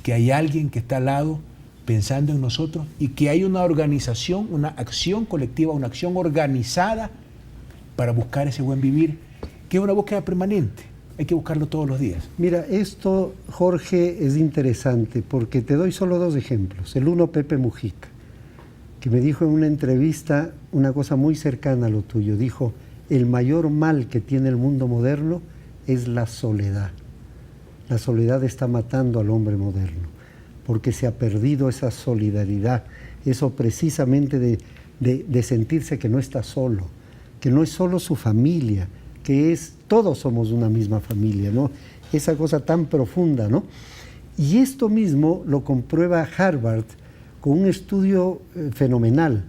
que hay alguien que está al lado pensando en nosotros y que hay una organización, una acción colectiva, una acción organizada para buscar ese buen vivir, que es una búsqueda permanente. Hay que buscarlo todos los días. Mira, esto, Jorge, es interesante porque te doy solo 2 ejemplos. El uno, Pepe Mujica, que me dijo en una entrevista una cosa muy cercana a lo tuyo. Dijo, el mayor mal que tiene el mundo moderno es la soledad. La soledad está matando al hombre moderno, porque se ha perdido esa solidaridad, eso precisamente de sentirse que no está solo, que no es solo su familia, que todos somos una misma familia, ¿no? Esa cosa tan profunda, ¿no? Y esto mismo lo comprueba Harvard con un estudio fenomenal,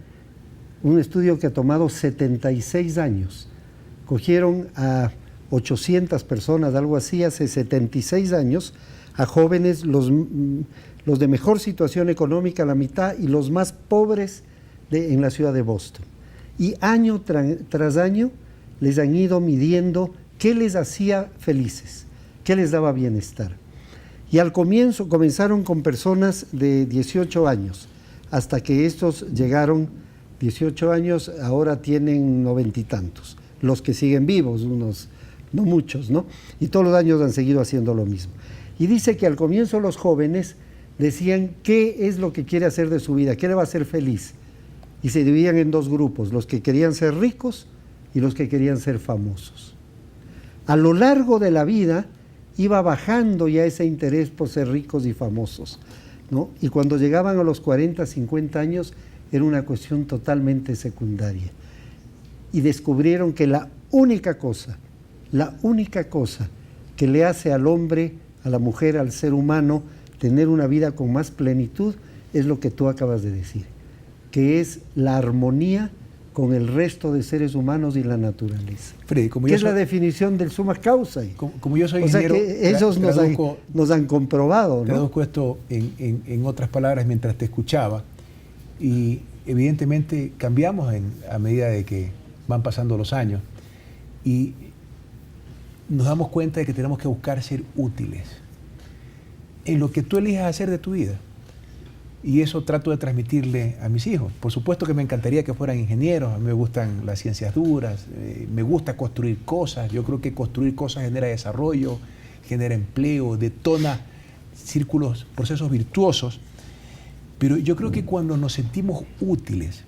un estudio que ha tomado 76 años. Cogieron a 800 personas, algo así, hace 76 años, a jóvenes, los de mejor situación económica, la mitad, y los más pobres en la ciudad de Boston. Y año tras año les han ido midiendo qué les hacía felices, qué les daba bienestar. Y al comienzo comenzaron con personas de 18 años, hasta que estos llegaron, 18 años, ahora tienen 90 y tantos. Los que siguen vivos, unos, no muchos, ¿no? Y todos los años han seguido haciendo lo mismo. Y dice que al comienzo los jóvenes decían qué es lo que quiere hacer de su vida, qué le va a hacer feliz. Y se dividían en 2 grupos, los que querían ser ricos y los que querían ser famosos. A lo largo de la vida iba bajando ya ese interés por ser ricos y famosos, ¿no? Y cuando llegaban a los 40, 50 años era una cuestión totalmente secundaria. Y descubrieron que la única cosa que le hace al hombre, a la mujer, al ser humano, tener una vida con más plenitud, es lo que tú acabas de decir, que es la armonía con el resto de seres humanos y la naturaleza. Freddy, como que es la definición del summa causa. Como yo soy ingeniero, o sea que ellos nos han comprobado, ¿no? Traduzco esto en otras palabras mientras te escuchaba, y evidentemente cambiamos a medida de que van pasando los años, y nos damos cuenta de que tenemos que buscar ser útiles en lo que tú elijas hacer de tu vida. Y eso trato de transmitirle a mis hijos. Por supuesto que me encantaría que fueran ingenieros, a mí me gustan las ciencias duras, me gusta construir cosas, yo creo que construir cosas genera desarrollo, genera empleo, detona círculos, procesos virtuosos. Pero yo creo que cuando nos sentimos útiles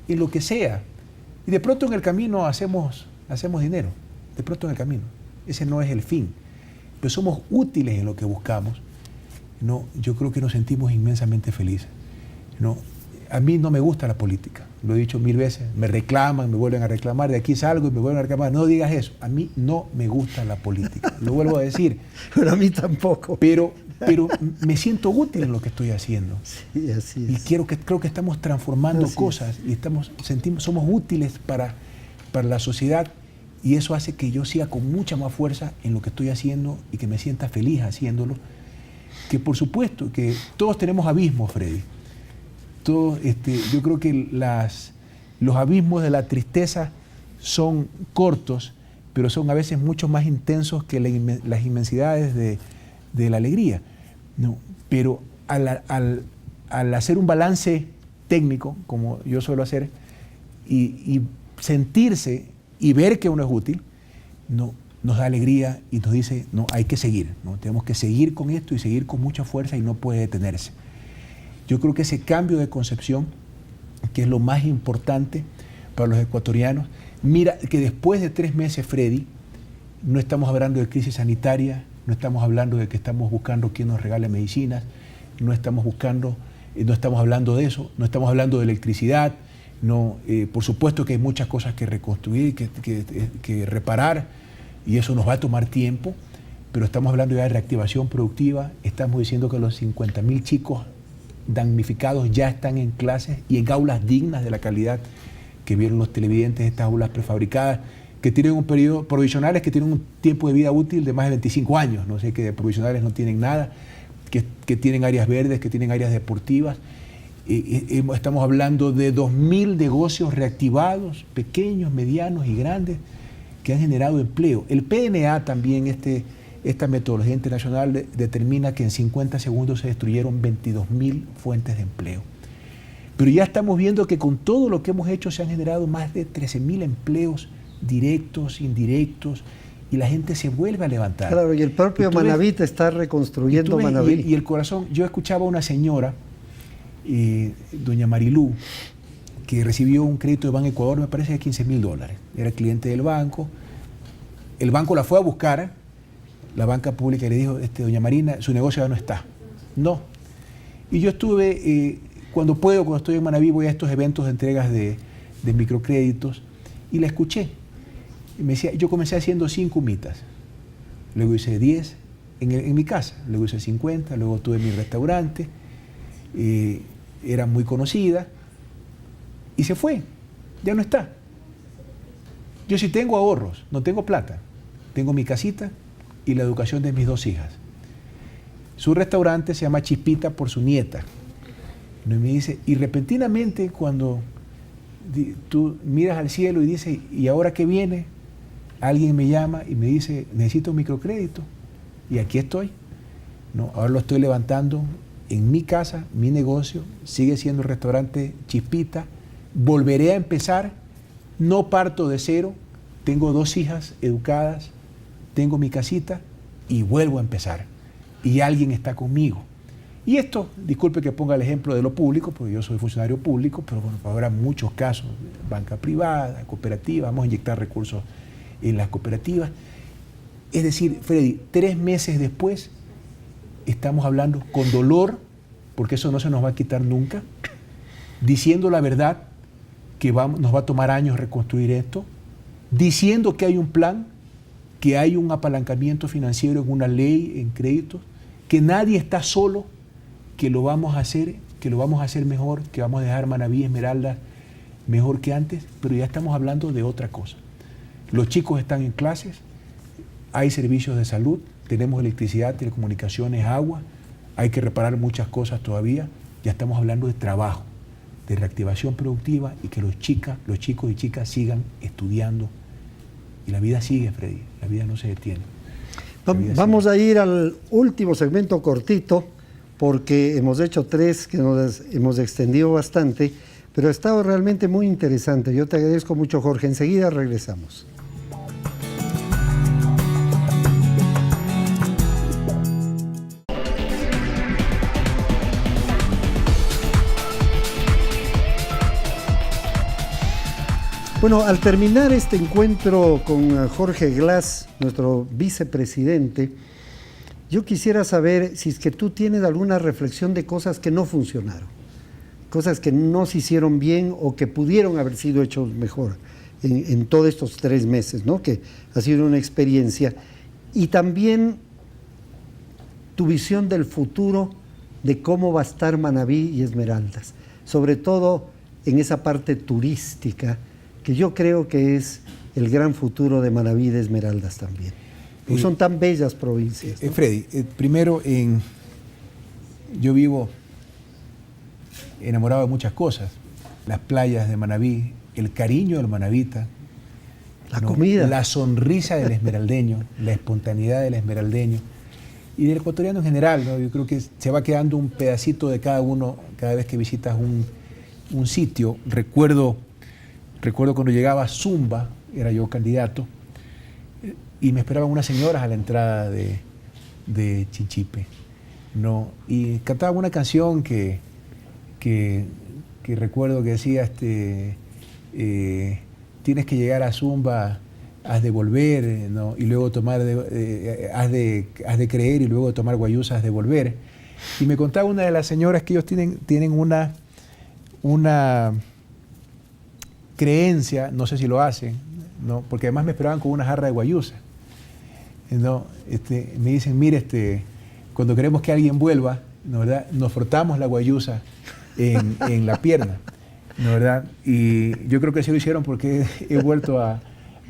en lo que sea, y de pronto en el camino hacemos dinero, de pronto en el camino, ese no es el fin, pero somos útiles en lo que buscamos, ¿no? Yo creo que nos sentimos inmensamente felices, ¿no? A mí no me gusta la política, lo he dicho 1000 veces, me reclaman, me vuelven a reclamar, de aquí salgo y me vuelven a reclamar, no digas eso, a mí no me gusta la política, lo vuelvo a decir. Pero a mí tampoco. Pero me siento útil en lo que estoy haciendo. Sí, así es. Y creo que estamos transformando cosas y somos útiles para la sociedad, y eso hace que yo siga con mucha más fuerza en lo que estoy haciendo y que me sienta feliz haciéndolo. Que por supuesto que todos tenemos abismos, Freddy. Yo creo que los abismos de la tristeza son cortos, pero son a veces mucho más intensos que las inmensidades de la alegría, ¿no? Pero al hacer un balance técnico, como yo suelo hacer, y sentirse y ver que uno es útil, no, nos da alegría y nos dice, no, hay que seguir, ¿no? Tenemos que seguir con esto y seguir con mucha fuerza y no puede detenerse. Yo creo que ese cambio de concepción, que es lo más importante para los ecuatorianos, mira que después de 3 meses, Freddy, no estamos hablando de crisis sanitaria, no estamos hablando de que estamos buscando quién nos regale medicinas, no estamos hablando de eso, no estamos hablando de electricidad, por supuesto que hay muchas cosas que reconstruir, que reparar, y eso nos va a tomar tiempo, pero estamos hablando ya de reactivación productiva, estamos diciendo que los 50.000 chicos damnificados ya están en clases y en aulas dignas de la calidad que vieron los televidentes, estas aulas prefabricadas, que tienen un periodo, provisionales que tienen un tiempo de vida útil de más de 25 años, no sé, que de provisionales no tienen nada, que tienen áreas verdes, que tienen áreas deportivas. Estamos hablando de 2.000 negocios reactivados, pequeños, medianos y grandes, que han generado empleo. El PNA también, esta metodología internacional, determina que en 50 segundos se destruyeron 22.000 fuentes de empleo. Pero ya estamos viendo que con todo lo que hemos hecho se han generado más de 13.000 empleos directos, indirectos, y la gente se vuelve a levantar. Claro, y el propio Manabí te está reconstruyendo Manabí. Y el corazón, yo escuchaba a una señora, doña Marilú, que recibió un crédito de Ban Ecuador, me parece de $15.000. Era cliente del banco. El banco la fue a buscar, la banca pública, y le dijo, doña Marina, su negocio ya no está. No. Y yo estuve, cuando estoy en Manabí, voy a estos eventos de entregas de microcréditos, y la escuché. Y me decía, yo comencé haciendo 5 humitas, luego hice 10 en mi casa, luego hice 50, luego tuve mi restaurante, era muy conocida, y se fue, ya no está. Yo sí tengo ahorros, no tengo plata, tengo mi casita y la educación de mis 2 hijas. Su restaurante se llama Chispita por su nieta. Y me dice, y repentinamente cuando tú miras al cielo y dices, ¿y ahora qué viene? Alguien me llama y me dice, necesito un microcrédito, y aquí estoy. No, ahora lo estoy levantando en mi casa, mi negocio, sigue siendo el restaurante Chispita, volveré a empezar, no parto de cero, tengo 2 hijas educadas, tengo mi casita y vuelvo a empezar. Y alguien está conmigo. Y esto, disculpe que ponga el ejemplo de lo público, porque yo soy funcionario público, pero bueno, habrá muchos casos, banca privada, cooperativa, vamos a inyectar recursos en las cooperativas. Es decir, Freddy, 3 meses después, estamos hablando con dolor, porque eso no se nos va a quitar nunca, diciendo la verdad, que nos va a tomar años reconstruir esto, diciendo que hay un plan, que hay un apalancamiento financiero en una ley, en créditos, que nadie está solo, que lo vamos a hacer mejor, que vamos a dejar Manabí, Esmeralda mejor que antes, pero ya estamos hablando de otra cosa. Los chicos están en clases, hay servicios de salud, tenemos electricidad, telecomunicaciones, agua, hay que reparar muchas cosas todavía, ya estamos hablando de trabajo, de reactivación productiva y que los chicos y chicas sigan estudiando. Y la vida sigue, Freddy, la vida no se detiene. Vamos a ir al último segmento cortito, porque hemos hecho 3 que nos hemos extendido bastante, pero ha estado realmente muy interesante. Yo te agradezco mucho, Jorge. Enseguida regresamos. Bueno, al terminar este encuentro con Jorge Glass, nuestro vicepresidente, yo quisiera saber si es que tú tienes alguna reflexión de cosas que no funcionaron, cosas que no se hicieron bien o que pudieron haber sido hechos mejor en todos estos 3 meses, ¿no? Que ha sido una experiencia. Y también tu visión del futuro, de cómo va a estar Manabí y Esmeraldas, sobre todo en esa parte turística, que yo creo que es el gran futuro de Manabí y de Esmeraldas también. Porque son tan bellas provincias, ¿no? Freddy, primero, yo vivo enamorado de muchas cosas. Las playas de Manabí, el cariño del manabita, la comida, la sonrisa del esmeraldeño, la espontaneidad del esmeraldeño y del ecuatoriano en general, ¿no? Yo creo que se va quedando un pedacito de cada uno cada vez que visitas un sitio. Recuerdo cuando llegaba a Zumba, era yo candidato, y me esperaban unas señoras a la entrada de Chinchipe, ¿no? Y cantaban una canción que recuerdo que decía, tienes que llegar a Zumba, has de volver, ¿no? Y luego tomar, has de creer y luego tomar guayusa, has de volver. Y me contaba una de las señoras que ellos tienen una creencia, no sé si lo hacen, ¿no? Porque además me esperaban con una jarra de guayusa, ¿no? Me dicen, mire, cuando queremos que alguien vuelva, ¿no, verdad? Nos frotamos la guayusa en la pierna, ¿no, verdad? Y yo creo que sí lo hicieron porque he vuelto a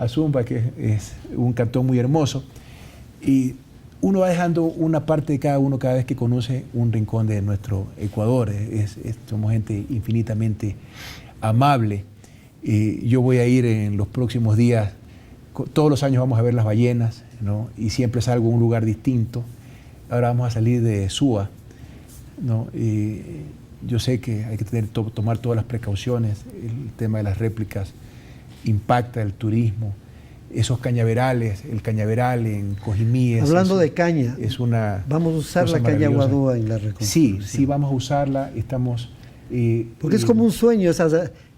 Zumba, que es un cantón muy hermoso, y uno va dejando una parte de cada uno cada vez que conoce un rincón de nuestro Ecuador. Somos gente infinitamente amable. Yo voy a ir en los próximos días, todos los años vamos a ver las ballenas, ¿no? Y siempre salgo a un lugar distinto. Ahora vamos a salir de Suba, ¿no? Y yo sé que hay que tomar todas las precauciones. El tema de las réplicas impacta el turismo. Esos cañaverales, el cañaveral en Cojimí. Hablando de caña, vamos a usar la caña guadúa en la reconstrucción. Sí, vamos a usarla. Estamos... porque es como un sueño,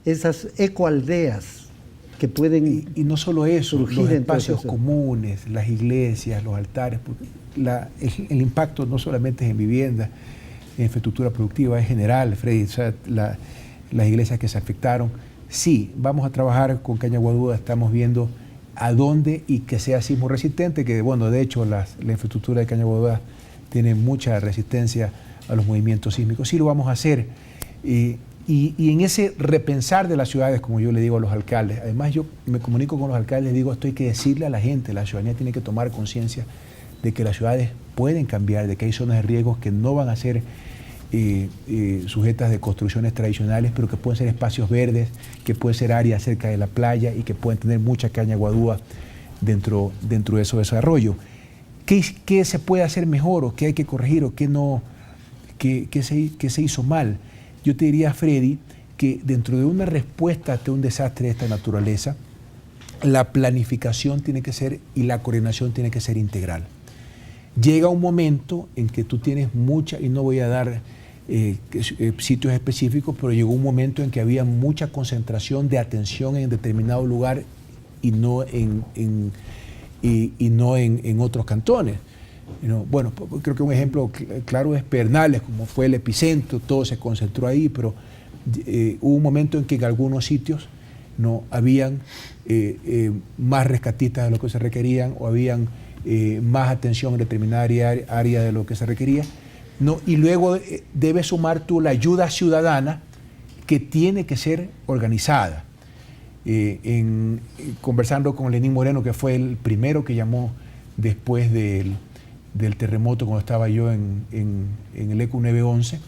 esas ecoaldeas que pueden... Y no solo eso, los espacios comunes, las iglesias, los altares, porque el impacto no solamente es en vivienda, en infraestructura productiva, es general, Freddy. O sea, las iglesias que se afectaron. Sí, vamos a trabajar con caña guadúa, estamos viendo a dónde y que sea sismo resistente, que bueno, de hecho la infraestructura de caña guadúa tiene mucha resistencia a los movimientos sísmicos. Sí lo vamos a hacer. Y en ese repensar de las ciudades, como yo le digo a los alcaldes, además yo me comunico con los alcaldes, digo, esto hay que decirle a la gente, la ciudadanía tiene que tomar conciencia de que las ciudades pueden cambiar, de que hay zonas de riesgos que no van a ser sujetas de construcciones tradicionales, pero que pueden ser espacios verdes, que pueden ser áreas cerca de la playa y que pueden tener mucha caña guadúa dentro de ese desarrollo. ¿Qué se puede hacer mejor o qué hay que corregir o qué se hizo mal? Yo te diría, Freddy, que dentro de una respuesta ante un desastre de esta naturaleza, la planificación tiene que ser y la coordinación tiene que ser integral. Llega un momento en que tú tienes mucha, y no voy a dar sitios específicos, pero llegó un momento en que había mucha concentración de atención en determinado lugar y no en otros cantones. Bueno, creo que un ejemplo claro es Pedernales, como fue el epicentro, todo se concentró ahí, pero hubo un momento en que en algunos sitios no habían más rescatistas de lo que se requerían o habían más atención en determinada área de lo que se requería, ¿no? Y luego debes sumar tú la ayuda ciudadana que tiene que ser organizada. Conversando con Lenín Moreno, que fue el primero que llamó después del terremoto, cuando estaba yo en el ECU 911,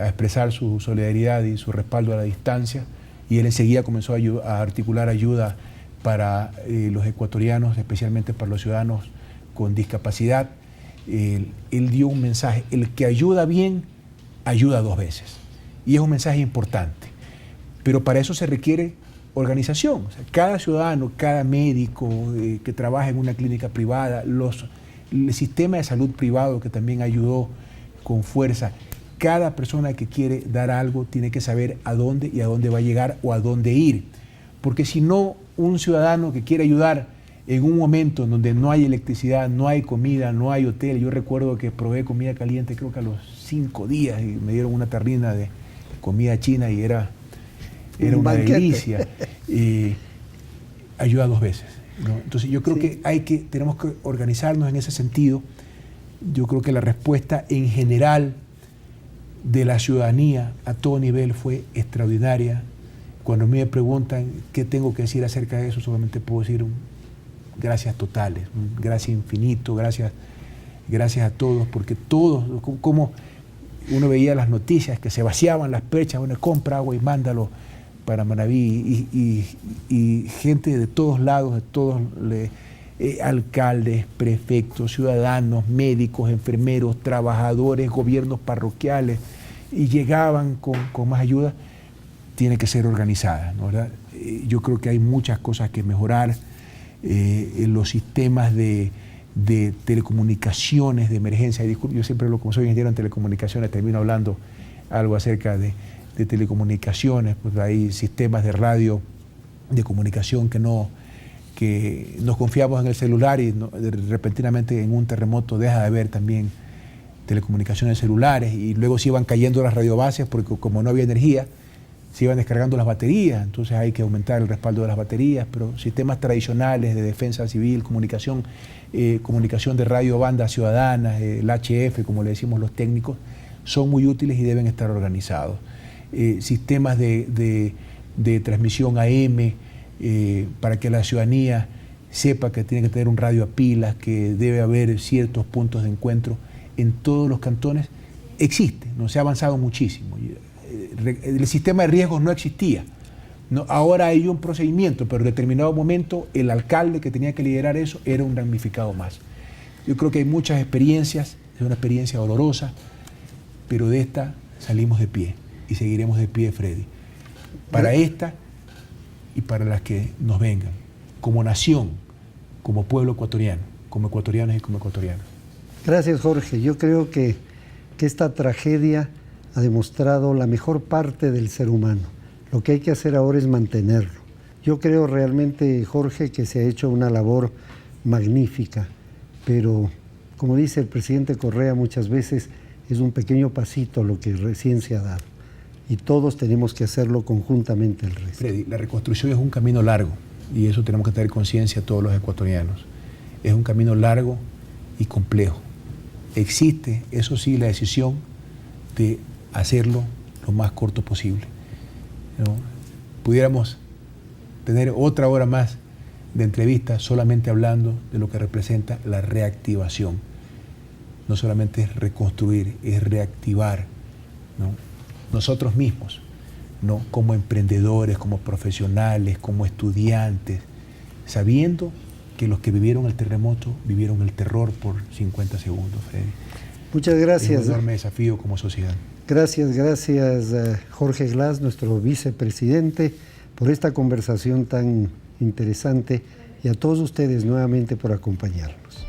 a expresar su solidaridad y su respaldo a la distancia, y él enseguida comenzó a articular ayuda para los ecuatorianos, especialmente para los ciudadanos con discapacidad. Él dio un mensaje: el que ayuda bien, ayuda 2 veces. Y es un mensaje importante. Pero para eso se requiere organización. O sea, cada ciudadano, cada médico que trabaja en una clínica privada, el sistema de salud privado que también ayudó con fuerza, cada persona que quiere dar algo tiene que saber a dónde y a dónde va a llegar o a dónde ir. porque si no, un ciudadano que quiere ayudar en un momento en donde no hay electricidad, no hay comida, no hay hotel. Yo recuerdo que probé comida caliente creo que a los 5 días y me dieron una tarrina de comida china y era una delicia. Ayuda 2 veces, ¿no? Entonces yo creo que tenemos que organizarnos en ese sentido. Yo creo que la respuesta en general de la ciudadanía a todo nivel fue extraordinaria. Cuando a mí me preguntan qué tengo que decir acerca de eso, solamente puedo decir gracias totales, gracias infinito, gracias a todos, porque todos, como uno veía las noticias que se vaciaban las perchas, bueno, compra agua y mándalo para Manabí, y gente de todos lados, de todos, alcaldes, prefectos, ciudadanos, médicos, enfermeros, trabajadores, gobiernos parroquiales, y llegaban con más ayuda. Tiene que ser organizada, ¿no? ¿Verdad? Yo creo que hay muchas cosas que mejorar. En los sistemas de telecomunicaciones de emergencia. Yo siempre, como soy ingeniero en telecomunicaciones, termino hablando algo acerca de telecomunicaciones. Pues hay sistemas de radio, de comunicación que nos confiamos en el celular y repentinamente en un terremoto deja de haber también telecomunicaciones celulares, y luego se iban cayendo las radiobases porque como no había energía, se iban descargando las baterías, entonces hay que aumentar el respaldo de las baterías, pero sistemas tradicionales de defensa civil, comunicación de radio bandas ciudadanas, el HF, como le decimos los técnicos, son muy útiles y deben estar organizados. Sistemas de transmisión AM, para que la ciudadanía sepa que tiene que tener un radio a pilas, que debe haber ciertos puntos de encuentro en todos los cantones, existe, ¿no? Se ha avanzado muchísimo. El sistema de riesgos no existía, ¿no? Ahora hay un procedimiento, pero en determinado momento el alcalde que tenía que liderar eso era un damnificado más. Yo creo que hay muchas experiencias, es una experiencia dolorosa, pero de esta salimos de pie y seguiremos de pie, Freddy, para esta y para las que nos vengan, como nación, como pueblo ecuatoriano, como ecuatorianos y como ecuatorianos. Gracias, Jorge. Yo creo que esta tragedia ha demostrado la mejor parte del ser humano. Lo que hay que hacer ahora es mantenerlo. Yo creo realmente, Jorge, que se ha hecho una labor magnífica, pero como dice el presidente Correa muchas veces, es un pequeño pasito lo que recién se ha dado. Y todos tenemos que hacerlo conjuntamente el resto. Freddy, la reconstrucción es un camino largo, y eso tenemos que tener conciencia todos los ecuatorianos. Es un camino largo y complejo. Existe, eso sí, la decisión de hacerlo lo más corto posible, ¿no? Pudiéramos tener otra hora más de entrevista solamente hablando de lo que representa la reactivación. No solamente es reconstruir, es reactivar, ¿no? Nosotros mismos, ¿no? Como emprendedores, como profesionales, como estudiantes, sabiendo que los que vivieron el terremoto vivieron el terror por 50 segundos, Freddy. Muchas gracias. Es un enorme desafío como sociedad. Gracias, Jorge Glass, nuestro vicepresidente, por esta conversación tan interesante, y a todos ustedes nuevamente por acompañarnos.